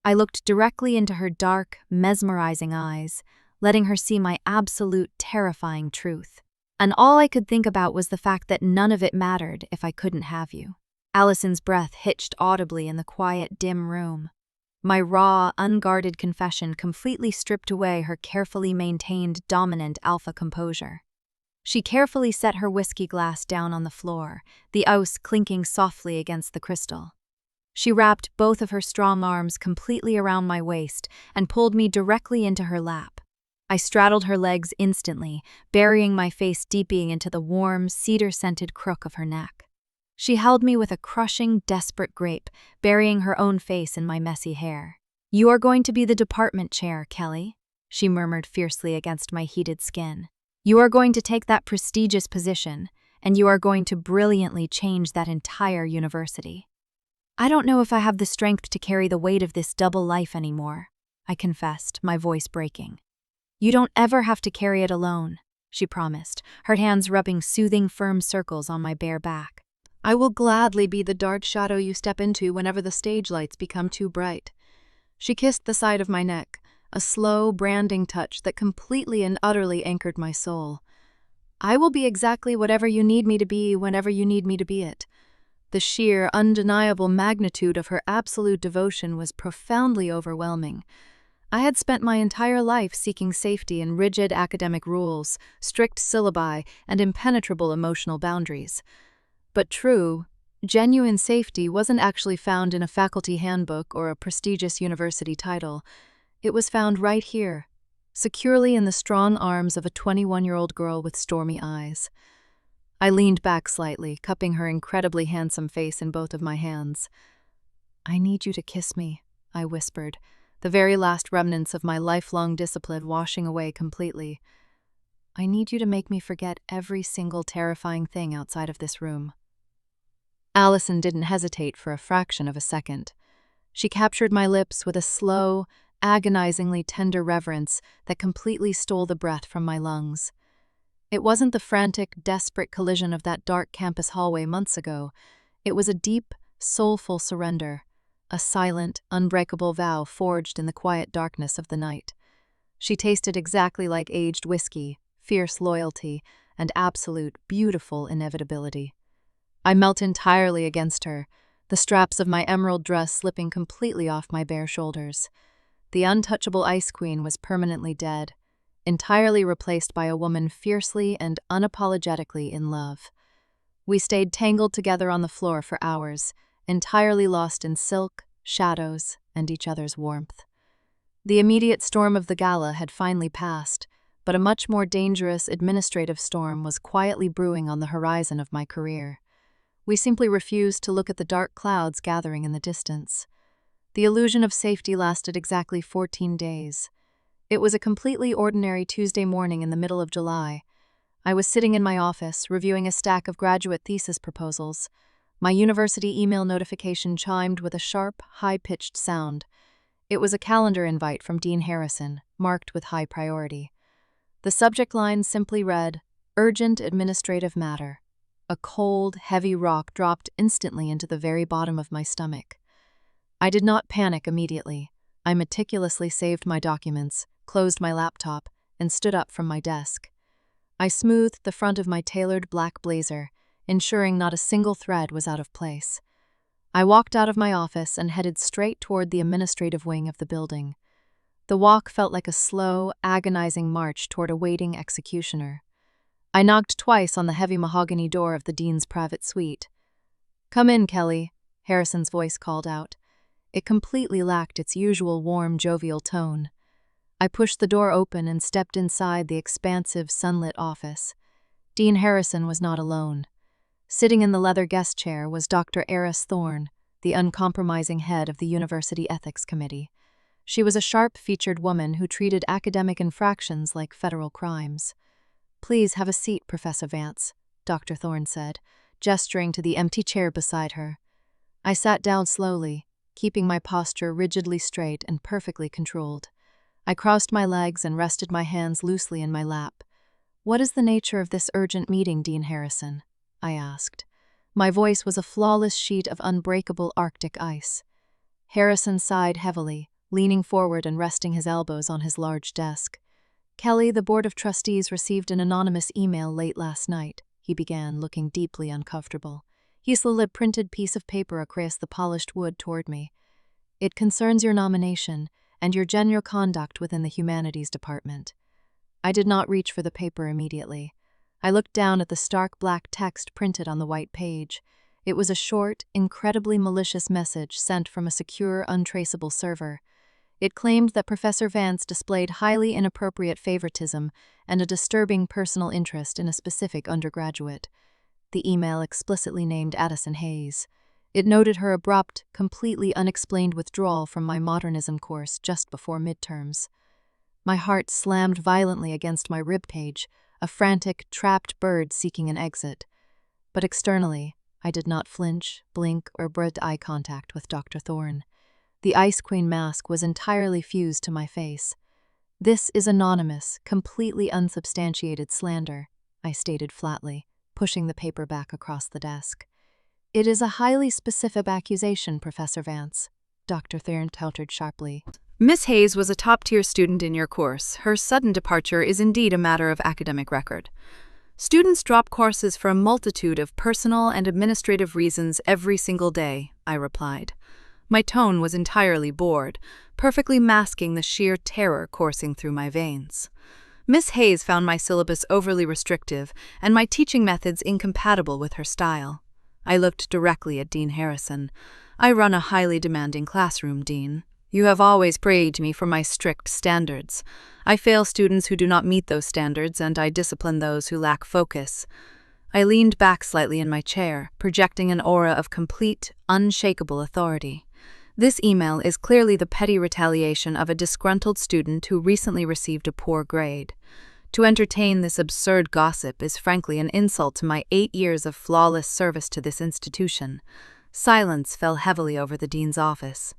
I looked directly into her dark, mesmerizing eyes, letting her see my absolute, terrifying truth. And all I could think about was the fact that none of it mattered if I couldn't have you. Alison's breath hitched audibly in the quiet, dim room. My raw, unguarded confession completely stripped away her carefully maintained, dominant alpha composure. She carefully set her whiskey glass down on the floor, the ice clinking softly against the crystal. She wrapped both of her strong arms completely around my waist and pulled me directly into her lap. I straddled her legs instantly, burying my face deeply into the warm, cedar-scented crook of her neck. She held me with a crushing, desperate grip, burying her own face in my messy hair. "You are going to be the department chair, Kelly," she murmured fiercely against my heated skin. "You are going to take that prestigious position, and you are going to brilliantly change that entire university." "I don't know if I have the strength to carry the weight of this double life anymore," I confessed, my voice breaking. "You don't ever have to carry it alone," she promised, her hands rubbing soothing, firm circles on my bare back. "I will gladly be the dark shadow you step into whenever the stage lights become too bright." She kissed the side of my neck, a slow, branding touch that completely and utterly anchored my soul. "I will be exactly whatever you need me to be whenever you need me to be it." The sheer, undeniable magnitude of her absolute devotion was profoundly overwhelming. I had spent my entire life seeking safety in rigid academic rules, strict syllabi, and impenetrable emotional boundaries. But true, genuine safety wasn't actually found in a faculty handbook or a prestigious university title. It was found right here, securely in the strong arms of a 21-year-old girl with stormy eyes. I leaned back slightly, cupping her incredibly handsome face in both of my hands. "I need you to kiss me," I whispered, the very last remnants of my lifelong discipline washing away completely. "I need you to make me forget every single terrifying thing outside of this room." Alison didn't hesitate for a fraction of a second. She captured my lips with a slow, agonizingly tender reverence that completely stole the breath from my lungs. It wasn't the frantic, desperate collision of that dark campus hallway months ago. It was a deep, soulful surrender, a silent, unbreakable vow forged in the quiet darkness of the night. She tasted exactly like aged whiskey, fierce loyalty, and absolute, beautiful inevitability. I melt entirely against her, the straps of my emerald dress slipping completely off my bare shoulders. The untouchable Ice Queen was permanently dead, entirely replaced by a woman fiercely and unapologetically in love. We stayed tangled together on the floor for hours, entirely lost in silk, shadows, and each other's warmth. The immediate storm of the gala had finally passed, but a much more dangerous administrative storm was quietly brewing on the horizon of my career. We simply refused to look at the dark clouds gathering in the distance. The illusion of safety lasted exactly 14 days. It was a completely ordinary Tuesday morning in the middle of July. I was sitting in my office, reviewing a stack of graduate thesis proposals. My university email notification chimed with a sharp, high-pitched sound. It was a calendar invite from Dean Harrison, marked with high priority. The subject line simply read, "Urgent administrative matter." A cold, heavy rock dropped instantly into the very bottom of my stomach. I did not panic immediately. I meticulously saved my documents, closed my laptop, and stood up from my desk. I smoothed the front of my tailored black blazer, ensuring not a single thread was out of place. I walked out of my office and headed straight toward the administrative wing of the building. The walk felt like a slow, agonizing march toward a waiting executioner. I knocked twice on the heavy mahogany door of the dean's private suite. "Come in, Kelly," Harrison's voice called out. It completely lacked its usual warm, jovial tone. I pushed the door open and stepped inside the expansive, sunlit office. Dean Harrison was not alone. Sitting in the leather guest chair was Dr. Eris Thorne, the uncompromising head of the University Ethics Committee. She was a sharp-featured woman who treated academic infractions like federal crimes. "Please have a seat, Professor Vance," Dr. Thorne said, gesturing to the empty chair beside her. I sat down slowly, keeping my posture rigidly straight and perfectly controlled. I crossed my legs and rested my hands loosely in my lap. "What is the nature of this urgent meeting, Dean Harrison?" I asked. My voice was a flawless sheet of unbreakable Arctic ice. Harrison sighed heavily, leaning forward and resting his elbows on his large desk. "Kelly, the Board of Trustees received an anonymous email late last night," he began, looking deeply uncomfortable. He slid a printed piece of paper across the polished wood toward me. "It concerns your nomination and your general conduct within the Humanities Department." I did not reach for the paper immediately. I looked down at the stark black text printed on the white page. It was a short, incredibly malicious message sent from a secure, untraceable server. It claimed that Professor Vance displayed highly inappropriate favoritism and a disturbing personal interest in a specific undergraduate. The email explicitly named Addison Hayes. It noted her abrupt, completely unexplained withdrawal from my modernism course just before midterms. My heart slammed violently against my ribcage, a frantic, trapped bird seeking an exit. But externally, I did not flinch, blink, or break eye contact with Dr. Thorne. The Ice Queen mask was entirely fused to my face. "This is anonymous, completely unsubstantiated slander," I stated flatly, pushing the paper back across the desk. "It is a highly specific accusation, Professor Vance," Dr. Thorne countered sharply. Miss Hayes was a top-tier student in your course. Her sudden departure is indeed a matter of academic record. Students drop courses for a multitude of personal and administrative reasons every single day, I replied. My tone was entirely bored, perfectly masking the sheer terror coursing through my veins. Miss Hayes found my syllabus overly restrictive and my teaching methods incompatible with her style. I looked directly at Dean Harrison. I run a highly demanding classroom, Dean. You have always praised me for my strict standards. I fail students who do not meet those standards, and I discipline those who lack focus. I leaned back slightly in my chair, projecting an aura of complete, unshakable authority. This email is clearly the petty retaliation of a disgruntled student who recently received a poor grade. To entertain this absurd gossip is frankly an insult to my 8 years of flawless service to this institution. Silence fell heavily over the dean's office.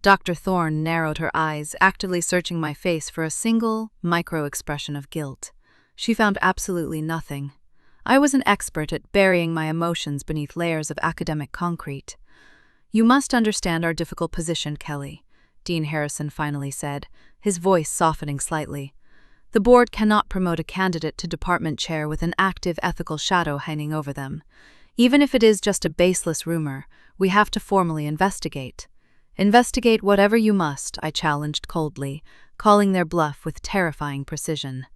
Dr. Thorne narrowed her eyes, actively searching my face for a single, micro-expression of guilt. She found absolutely nothing. I was an expert at burying my emotions beneath layers of academic concrete. "You must understand our difficult position, Kelly," Dean Harrison finally said, his voice softening slightly. "The board cannot promote a candidate to department chair with an active ethical shadow hanging over them. Even if it is just a baseless rumor, we have to formally investigate." "Investigate whatever you must," I challenged coldly, calling their bluff with terrifying precision.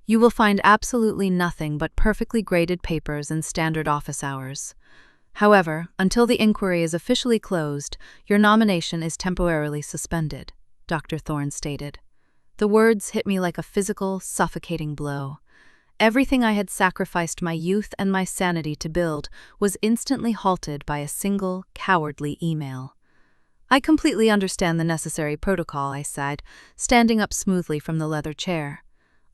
"You will find absolutely nothing but perfectly graded papers and standard office hours. However, until the inquiry is officially closed, your nomination is temporarily suspended," Dr. Thorne stated. The words hit me like a physical, suffocating blow. Everything I had sacrificed my youth and my sanity to build was instantly halted by a single, cowardly email. "I completely understand the necessary protocol," I said, standing up smoothly from the leather chair.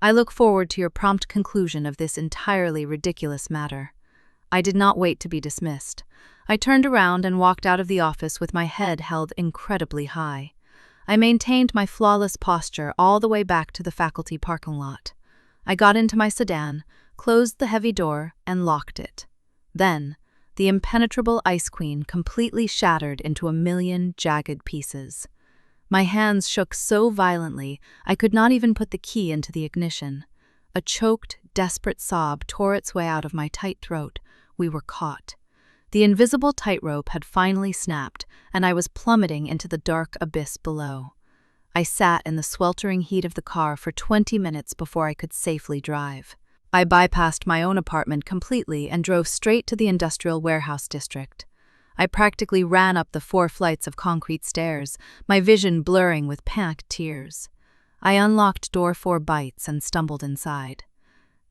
"I look forward to your prompt conclusion of this entirely ridiculous matter." I did not wait to be dismissed. I turned around and walked out of the office with my head held incredibly high. I maintained my flawless posture all the way back to the faculty parking lot. I got into my sedan, closed the heavy door, and locked it. Then, the impenetrable Ice Queen completely shattered into a million jagged pieces. My hands shook so violently I could not even put the key into the ignition. A choked, desperate sob tore its way out of my tight throat. We were caught. The invisible tightrope had finally snapped, and I was plummeting into the dark abyss below. I sat in the sweltering heat of the car for 20 minutes before I could safely drive. I bypassed my own apartment completely and drove straight to the industrial warehouse district. I practically ran up the 4 flights of concrete stairs, my vision blurring with panicked tears. I unlocked door 4 bites and stumbled inside.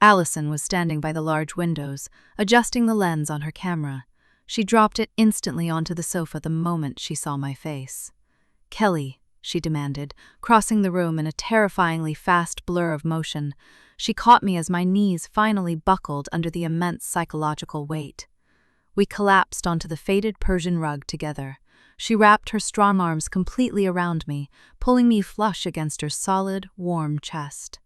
Alison was standing by the large windows, adjusting the lens on her camera. She dropped it instantly onto the sofa the moment she saw my face. "Kelly," she demanded, crossing the room in a terrifyingly fast blur of motion. She caught me as my knees finally buckled under the immense psychological weight. We collapsed onto the faded Persian rug together. She wrapped her strong arms completely around me, pulling me flush against her solid, warm chest.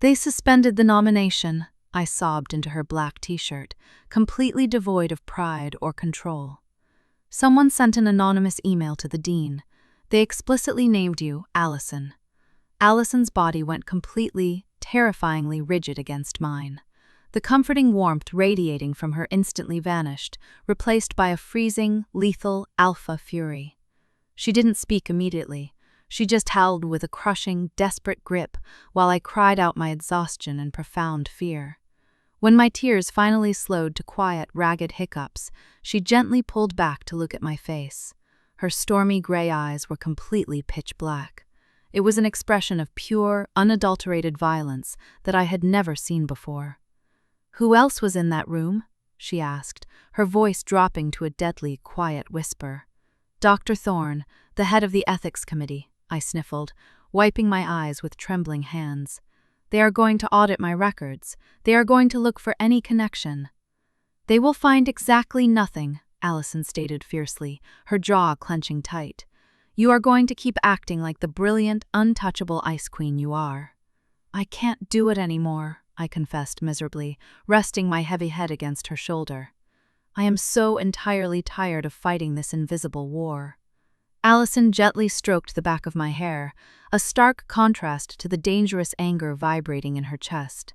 "They suspended the nomination," I sobbed into her black t-shirt, completely devoid of pride or control. "Someone sent an anonymous email to the dean. They explicitly named you Alison." Alison's body went completely, terrifyingly rigid against mine. The comforting warmth radiating from her instantly vanished, replaced by a freezing, lethal alpha fury. She didn't speak immediately. She just held with a crushing, desperate grip while I cried out my exhaustion and profound fear. When my tears finally slowed to quiet, ragged hiccups, she gently pulled back to look at my face. Her stormy gray eyes were completely pitch black. It was an expression of pure, unadulterated violence that I had never seen before. "Who else was in that room?" she asked, her voice dropping to a deadly, quiet whisper. "Dr. Thorne, the head of the ethics committee," I sniffled, wiping my eyes with trembling hands. "They are going to audit my records. They are going to look for any connection." "They will find exactly nothing," Alison stated fiercely, her jaw clenching tight. "You are going to keep acting like the brilliant, untouchable ice queen you are." "I can't do it anymore," I confessed miserably, resting my heavy head against her shoulder. "I am so entirely tired of fighting this invisible war." Alison gently stroked the back of my hair, a stark contrast to the dangerous anger vibrating in her chest.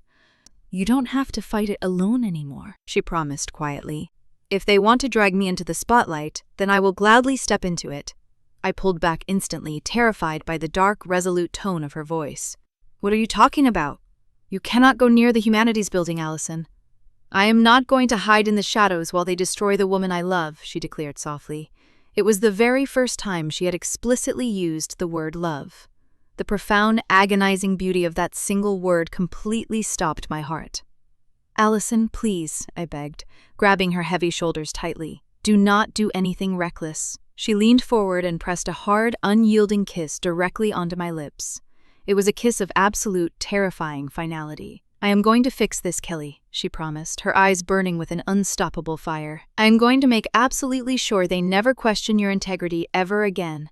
"You don't have to fight it alone anymore," she promised quietly. "If they want to drag me into the spotlight, then I will gladly step into it." I pulled back instantly, terrified by the dark, resolute tone of her voice. "What are you talking about? You cannot go near the Humanities Building, Alison." "I am not going to hide in the shadows while they destroy the woman I love," she declared softly. It was the very first time she had explicitly used the word love. The profound, agonizing beauty of that single word completely stopped my heart. "Alison, please," I begged, grabbing her heavy shoulders tightly. "Do not do anything reckless." She leaned forward and pressed a hard, unyielding kiss directly onto my lips. It was a kiss of absolute, terrifying finality. "I am going to fix this, Kelly," she promised, her eyes burning with an unstoppable fire. "I am going to make absolutely sure they never question your integrity ever again."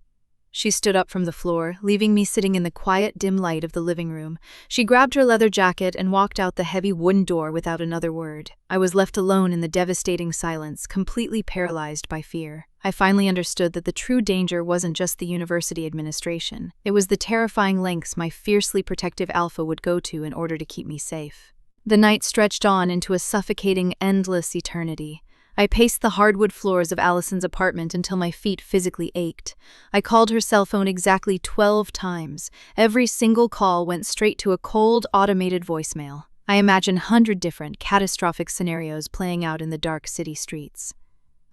She stood up from the floor, leaving me sitting in the quiet, dim light of the living room. She grabbed her leather jacket and walked out the heavy wooden door without another word. I was left alone in the devastating silence, completely paralyzed by fear. I finally understood that the true danger wasn't just the university administration. It was the terrifying lengths my fiercely protective alpha would go to in order to keep me safe. The night stretched on into a suffocating, endless eternity. I paced the hardwood floors of Alison's apartment until my feet physically ached. I called her cell phone exactly 12 times. Every single call went straight to a cold, automated voicemail. I imagined 100 different, catastrophic scenarios playing out in the dark city streets.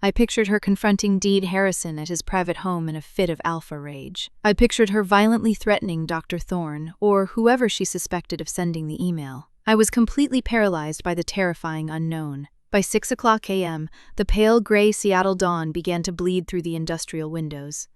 I pictured her confronting Dean Harrison at his private home in a fit of alpha rage. I pictured her violently threatening Dr. Thorne, or whoever she suspected of sending the email. I was completely paralyzed by the terrifying unknown. By 6:00 a.m., the pale gray Seattle dawn began to bleed through the industrial windows.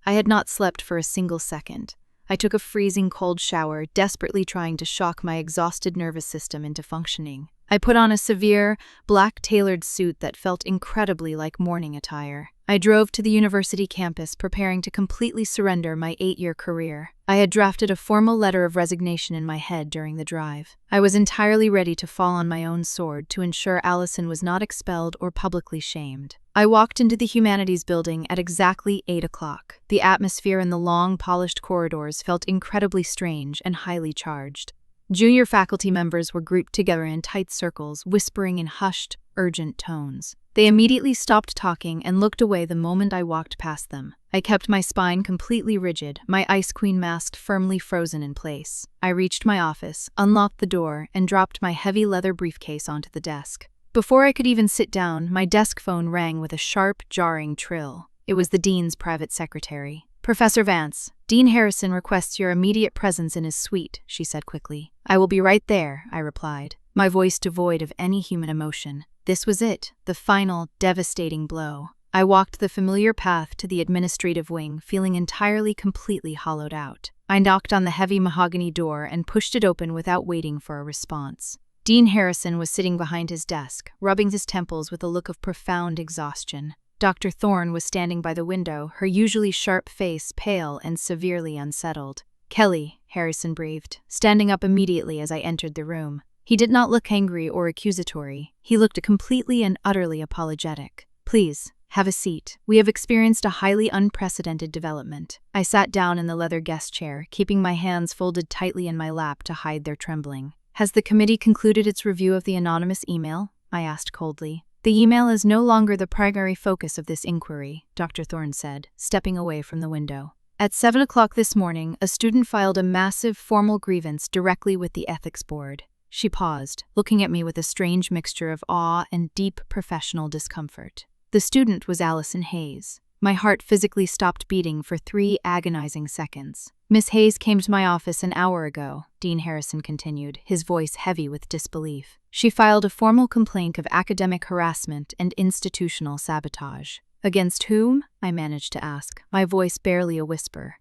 I had not slept for a single second. I took a freezing cold shower, desperately trying to shock my exhausted nervous system into functioning. I put on a severe, black-tailored suit that felt incredibly like morning attire. I drove to the university campus, preparing to completely surrender my 8-year career. I had drafted a formal letter of resignation in my head during the drive. I was entirely ready to fall on my own sword to ensure Alison was not expelled or publicly shamed. I walked into the Humanities Building at exactly 8 o'clock. The atmosphere in the long, polished corridors felt incredibly strange and highly charged. Junior faculty members were grouped together in tight circles, whispering in hushed, urgent tones. They immediately stopped talking and looked away the moment I walked past them. I kept my spine completely rigid, my Ice Queen mask firmly frozen in place. I reached my office, unlocked the door, and dropped my heavy leather briefcase onto the desk. Before I could even sit down, my desk phone rang with a sharp, jarring trill. It was the dean's private secretary. "Professor Vance, Dean Harrison requests your immediate presence in his suite," she said quickly. "I will be right there," I replied, my voice devoid of any human emotion. This was it, the final, devastating blow. I walked the familiar path to the administrative wing, feeling entirely, completely hollowed out. I knocked on the heavy mahogany door and pushed it open without waiting for a response. Dean Harrison was sitting behind his desk, rubbing his temples with a look of profound exhaustion. Dr. Thorne was standing by the window, her usually sharp face pale and severely unsettled. "Kelly," Harrison breathed, standing up immediately as I entered the room. He did not look angry or accusatory. He looked completely and utterly apologetic. "Please, have a seat. We have experienced a highly unprecedented development." I sat down in the leather guest chair, keeping my hands folded tightly in my lap to hide their trembling. "Has the committee concluded its review of the anonymous email?" I asked coldly. "The email is no longer the primary focus of this inquiry," Dr. Thorne said, stepping away from the window. "At 7 o'clock this morning, a student filed a massive formal grievance directly with the ethics board. She paused, looking at me with a strange mixture of awe and deep professional discomfort. The student was Alison Hayes. My heart physically stopped beating for 3 agonizing seconds. Miss Hayes came to my office an hour ago, Dean Harrison continued, his voice heavy with disbelief. She filed a formal complaint of academic harassment and institutional sabotage. Against whom? I managed to ask, my voice barely a whisper.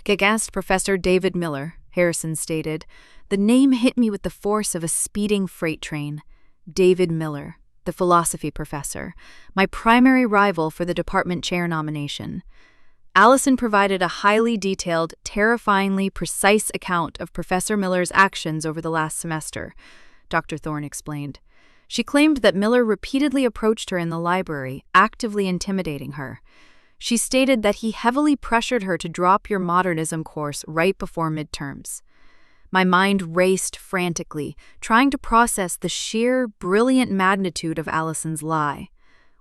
Against Professor David Miller, Harrison stated. The name hit me with the force of a speeding freight train. David Miller, the philosophy professor, my primary rival for the department chair nomination. Alison provided a highly detailed, terrifyingly precise account of Professor Miller's actions over the last semester, Dr. Thorne explained. She claimed that Miller repeatedly approached her in the library, actively intimidating her. She stated that he heavily pressured her to drop your modernism course right before midterms. My mind raced frantically, trying to process the sheer, brilliant magnitude of Alison's lie.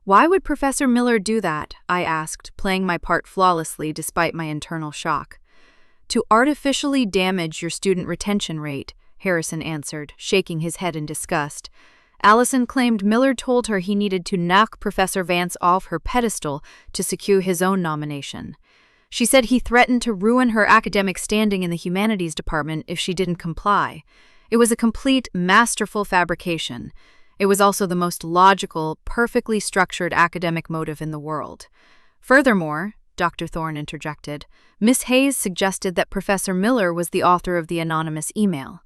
Why would Professor Miller do that? I asked, playing my part flawlessly despite my internal shock. To artificially damage your student retention rate, Harrison answered, shaking his head in disgust. Alison claimed Miller told her he needed to knock Professor Vance off her pedestal to secure his own nomination. She said he threatened to ruin her academic standing in the humanities department if she didn't comply. It was a complete, masterful fabrication. It was also the most logical, perfectly structured academic motive in the world. Furthermore, Dr. Thorne interjected, Miss Hayes suggested that Professor Miller was the author of the anonymous email.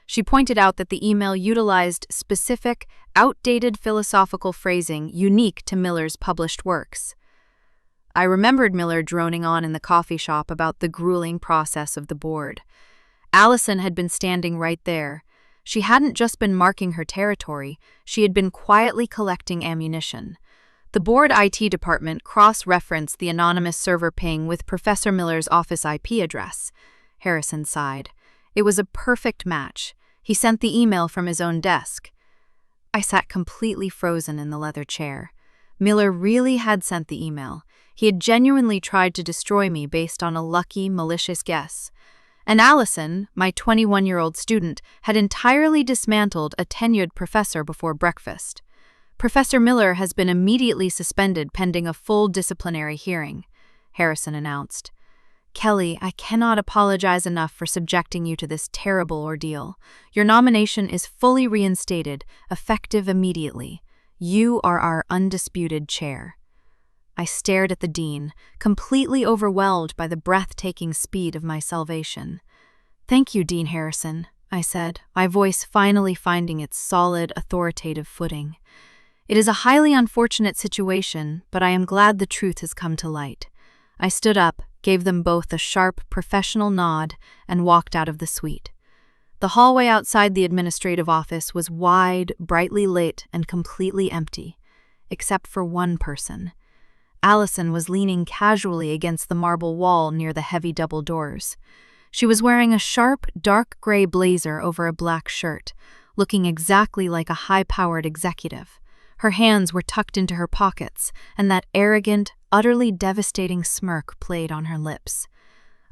She pointed out that the email utilized specific, outdated philosophical phrasing unique to Miller's published works. I remembered Miller droning on in the coffee shop about the grueling process of the board. Alison had been standing right there. She hadn't just been marking her territory, she had been quietly collecting ammunition. The board IT department cross-referenced the anonymous server ping with Professor Miller's office IP address. Harrison sighed. It was a perfect match. He sent the email from his own desk. I sat completely frozen in the leather chair. Miller really had sent the email. He had genuinely tried to destroy me based on a lucky, malicious guess. And Alison, my 21-year-old student, had entirely dismantled a tenured professor before breakfast. Professor Miller has been immediately suspended pending a full disciplinary hearing, Harrison announced. Kelly, I cannot apologize enough for subjecting you to this terrible ordeal. Your nomination is fully reinstated, effective immediately. You are our undisputed chair. I stared at the dean, completely overwhelmed by the breathtaking speed of my salvation. Thank you, Dean Harrison, I said, my voice finally finding its solid, authoritative footing. It is a highly unfortunate situation, but I am glad the truth has come to light. I stood up, gave them both a sharp, professional nod, and walked out of the suite. The hallway outside the administrative office was wide, brightly lit, and completely empty, except for one person. Alison was leaning casually against the marble wall near the heavy double doors. She was wearing a sharp, dark gray blazer over a black shirt, looking exactly like a high-powered executive. Her hands were tucked into her pockets, and that arrogant, utterly devastating smirk played on her lips.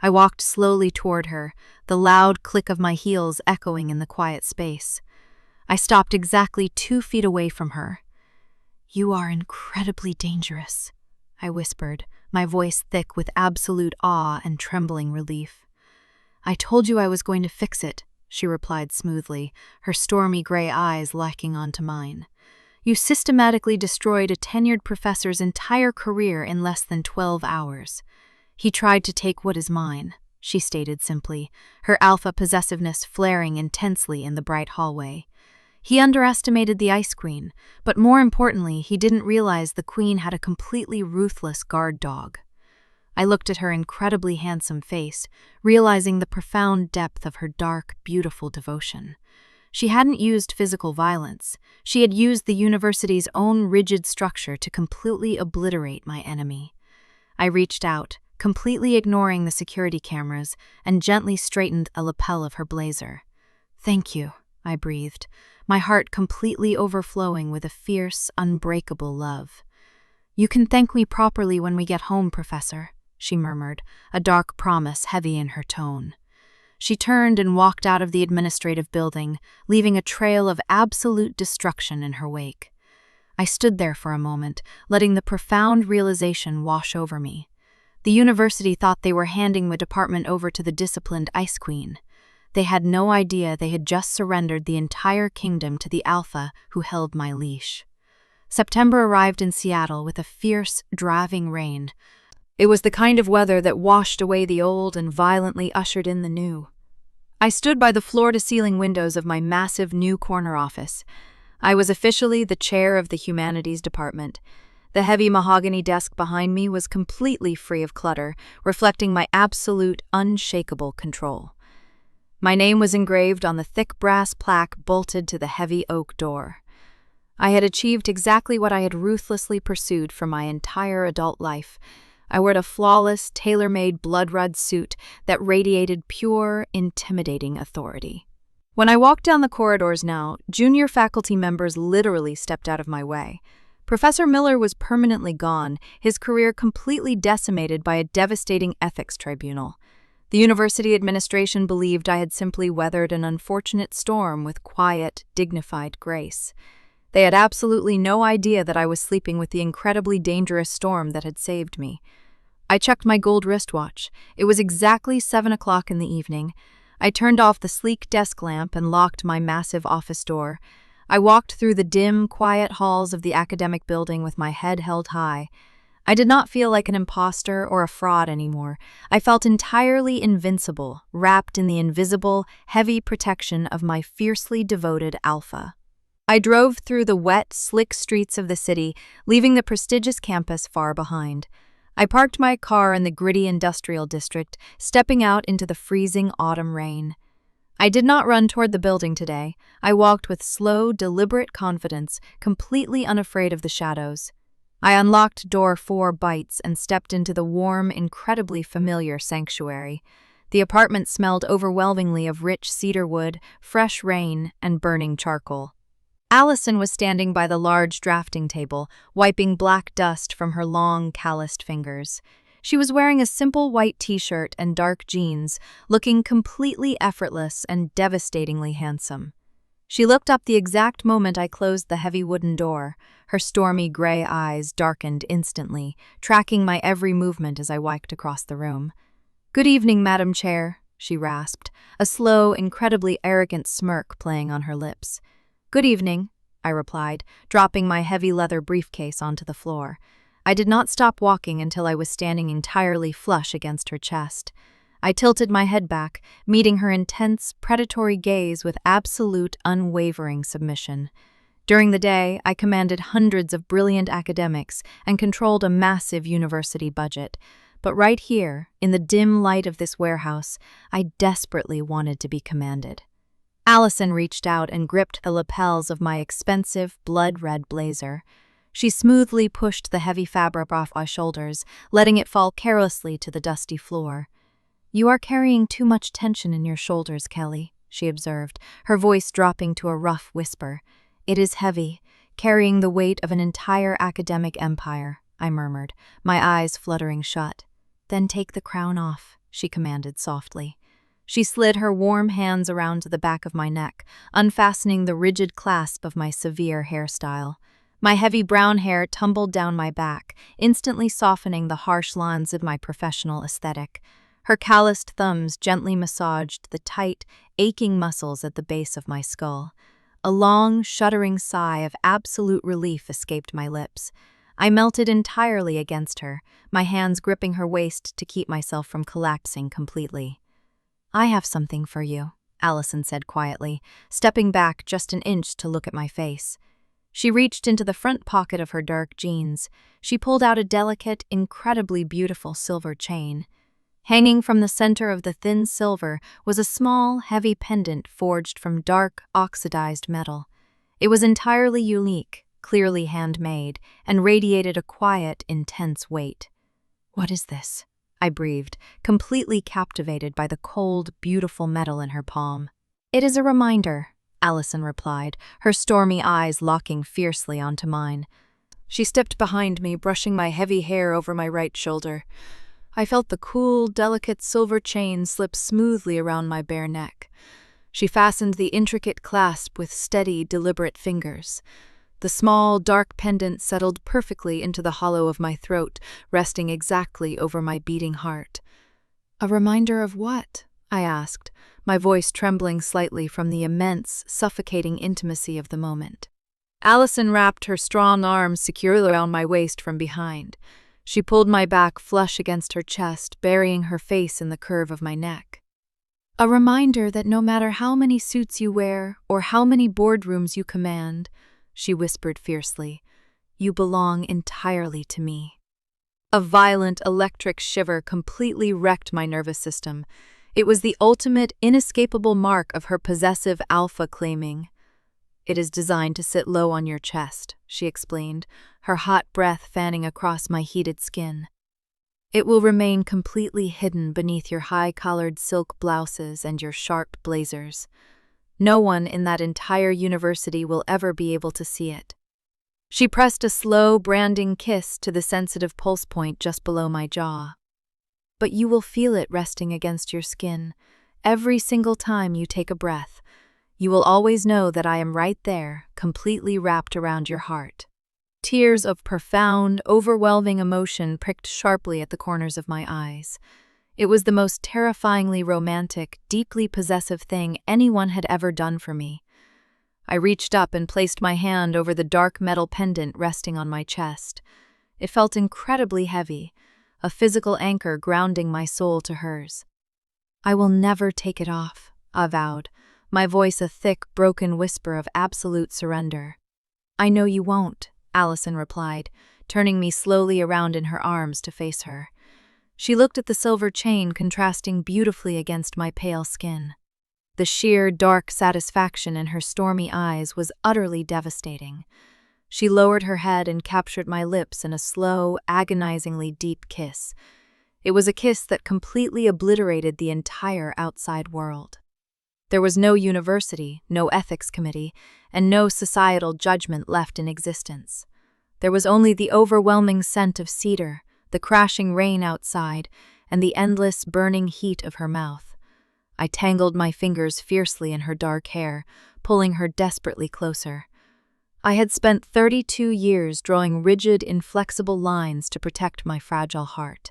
I walked slowly toward her, the loud click of my heels echoing in the quiet space. I stopped exactly 2 feet away from her. "You are incredibly dangerous," I whispered, my voice thick with absolute awe and trembling relief. "I told you I was going to fix it," she replied smoothly, her stormy gray eyes locking onto mine. "You systematically destroyed a tenured professor's entire career in less than 12 hours. He tried to take what is mine," she stated simply, her alpha possessiveness flaring intensely in the bright hallway. He underestimated the Ice Queen, but more importantly, he didn't realize the Queen had a completely ruthless guard dog. I looked at her incredibly handsome face, realizing the profound depth of her dark, beautiful devotion. She hadn't used physical violence. She had used the university's own rigid structure to completely obliterate my enemy. I reached out, completely ignoring the security cameras, and gently straightened a lapel of her blazer. "Thank you," I breathed, my heart completely overflowing with a fierce, unbreakable love. "You can thank me properly when we get home, Professor," she murmured, a dark promise heavy in her tone. She turned and walked out of the administrative building, leaving a trail of absolute destruction in her wake. I stood there for a moment, letting the profound realization wash over me. The university thought they were handing the department over to the disciplined Ice Queen. They had no idea they had just surrendered the entire kingdom to the Alpha who held my leash. September arrived in Seattle with a fierce, driving rain. It was the kind of weather that washed away the old and violently ushered in the new. I stood by the floor-to-ceiling windows of my massive new corner office. I was officially the chair of the humanities department. The heavy mahogany desk behind me was completely free of clutter, reflecting my absolute, unshakable control. My name was engraved on the thick brass plaque bolted to the heavy oak door. I had achieved exactly what I had ruthlessly pursued for my entire adult life. I wore a flawless, tailor-made blood-red suit that radiated pure, intimidating authority. When I walked down the corridors now, junior faculty members literally stepped out of my way. Professor Miller was permanently gone, his career completely decimated by a devastating ethics tribunal. The university administration believed I had simply weathered an unfortunate storm with quiet, dignified grace. They had absolutely no idea that I was sleeping with the incredibly dangerous storm that had saved me. I checked my gold wristwatch. It was exactly 7 o'clock in the evening. I turned off the sleek desk lamp and locked my massive office door. I walked through the dim, quiet halls of the academic building with my head held high. I did not feel like an imposter or a fraud anymore. I felt entirely invincible, wrapped in the invisible, heavy protection of my fiercely devoted Alpha. I drove through the wet, slick streets of the city, leaving the prestigious campus far behind. I parked my car in the gritty industrial district, stepping out into the freezing autumn rain. I did not run toward the building today. I walked with slow, deliberate confidence, completely unafraid of the shadows. I unlocked door 4 bites and stepped into the warm, incredibly familiar sanctuary. The apartment smelled overwhelmingly of rich cedar wood, fresh rain, and burning charcoal. Alison was standing by the large drafting table, wiping black dust from her long, calloused fingers. She was wearing a simple white t-shirt and dark jeans, looking completely effortless and devastatingly handsome. She looked up the exact moment I closed the heavy wooden door. Her stormy gray eyes darkened instantly, tracking my every movement as I walked across the room. "Good evening, Madam Chair," she rasped, a slow, incredibly arrogant smirk playing on her lips. "Good evening," I replied, dropping my heavy leather briefcase onto the floor. I did not stop walking until I was standing entirely flush against her chest. I tilted my head back, meeting her intense, predatory gaze with absolute, unwavering submission. During the day, I commanded hundreds of brilliant academics and controlled a massive university budget. But right here, in the dim light of this warehouse, I desperately wanted to be commanded. Alison reached out and gripped the lapels of my expensive, blood-red blazer. She smoothly pushed the heavy fabric off my shoulders, letting it fall carelessly to the dusty floor. "You are carrying too much tension in your shoulders, Kelly," she observed, her voice dropping to a rough whisper. "It is heavy, carrying the weight of an entire academic empire," I murmured, my eyes fluttering shut. "Then take the crown off," she commanded softly. She slid her warm hands around to the back of my neck, unfastening the rigid clasp of my severe hairstyle. My heavy brown hair tumbled down my back, instantly softening the harsh lines of my professional aesthetic. Her calloused thumbs gently massaged the tight, aching muscles at the base of my skull. A long, shuddering sigh of absolute relief escaped my lips. I melted entirely against her, my hands gripping her waist to keep myself from collapsing completely. "I have something for you," Alison said quietly, stepping back just an inch to look at my face. She reached into the front pocket of her dark jeans. She pulled out a delicate, incredibly beautiful silver chain. Hanging from the center of the thin silver was a small, heavy pendant forged from dark, oxidized metal. It was entirely unique, clearly handmade, and radiated a quiet, intense weight. "What is this?" I breathed, completely captivated by the cold, beautiful metal in her palm. "It is a reminder," Alison replied, her stormy eyes locking fiercely onto mine. She stepped behind me, brushing my heavy hair over my right shoulder. I felt the cool, delicate silver chain slip smoothly around my bare neck. She fastened the intricate clasp with steady, deliberate fingers. The small, dark pendant settled perfectly into the hollow of my throat, resting exactly over my beating heart. "A reminder of what?" I asked, my voice trembling slightly from the immense, suffocating intimacy of the moment. Alison wrapped her strong arms securely around my waist from behind. She pulled my back flush against her chest, burying her face in the curve of my neck. "A reminder that no matter how many suits you wear or how many boardrooms you command," she whispered fiercely, "you belong entirely to me." A violent electric shiver completely wrecked my nervous system. It was the ultimate, inescapable mark of her possessive alpha claiming. "It is designed to sit low on your chest," she explained, her hot breath fanning across my heated skin. "It will remain completely hidden beneath your high-collared silk blouses and your sharp blazers. No one in that entire university will ever be able to see it." She pressed a slow, branding kiss to the sensitive pulse point just below my jaw. "But you will feel it resting against your skin every single time you take a breath. You will always know that I am right there, completely wrapped around your heart." Tears of profound, overwhelming emotion pricked sharply at the corners of my eyes. It was the most terrifyingly romantic, deeply possessive thing anyone had ever done for me. I reached up and placed my hand over the dark metal pendant resting on my chest. It felt incredibly heavy, a physical anchor grounding my soul to hers. "I will never take it off," I vowed, my voice a thick, broken whisper of absolute surrender. "I know you won't," Alison replied, turning me slowly around in her arms to face her. She looked at the silver chain contrasting beautifully against my pale skin. The sheer, dark satisfaction in her stormy eyes was utterly devastating. She lowered her head and captured my lips in a slow, agonizingly deep kiss. It was a kiss that completely obliterated the entire outside world. There was no university, no ethics committee, and no societal judgment left in existence. There was only the overwhelming scent of cedar, the crashing rain outside, and the endless, burning heat of her mouth. I tangled my fingers fiercely in her dark hair, pulling her desperately closer. I had spent 32 years drawing rigid, inflexible lines to protect my fragile heart.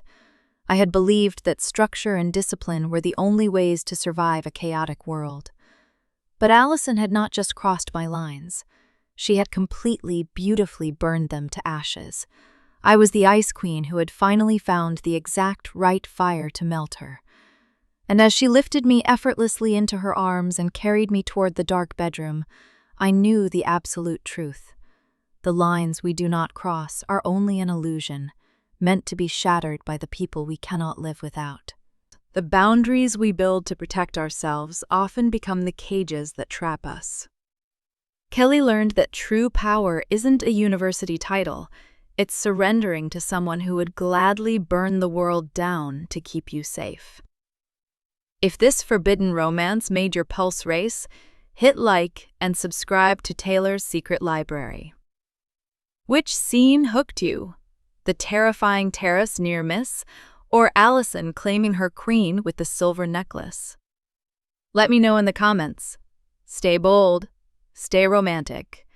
I had believed that structure and discipline were the only ways to survive a chaotic world. But Alison had not just crossed my lines. She had completely, beautifully burned them to ashes. I was the Ice Queen who had finally found the exact right fire to melt her. And as she lifted me effortlessly into her arms and carried me toward the dark bedroom, I knew the absolute truth. The lines we do not cross are only an illusion, meant to be shattered by the people we cannot live without. The boundaries we build to protect ourselves often become the cages that trap us. Kelly learned that true power isn't a university title. It's surrendering to someone who would gladly burn the world down to keep you safe. If this forbidden romance made your pulse race, hit like and subscribe to Taylor's Secret Library. Which scene hooked you? The terrifying terrace near miss, or Alison claiming her queen with the silver necklace? Let me know in the comments. Stay bold, stay romantic,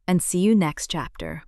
and see you next chapter.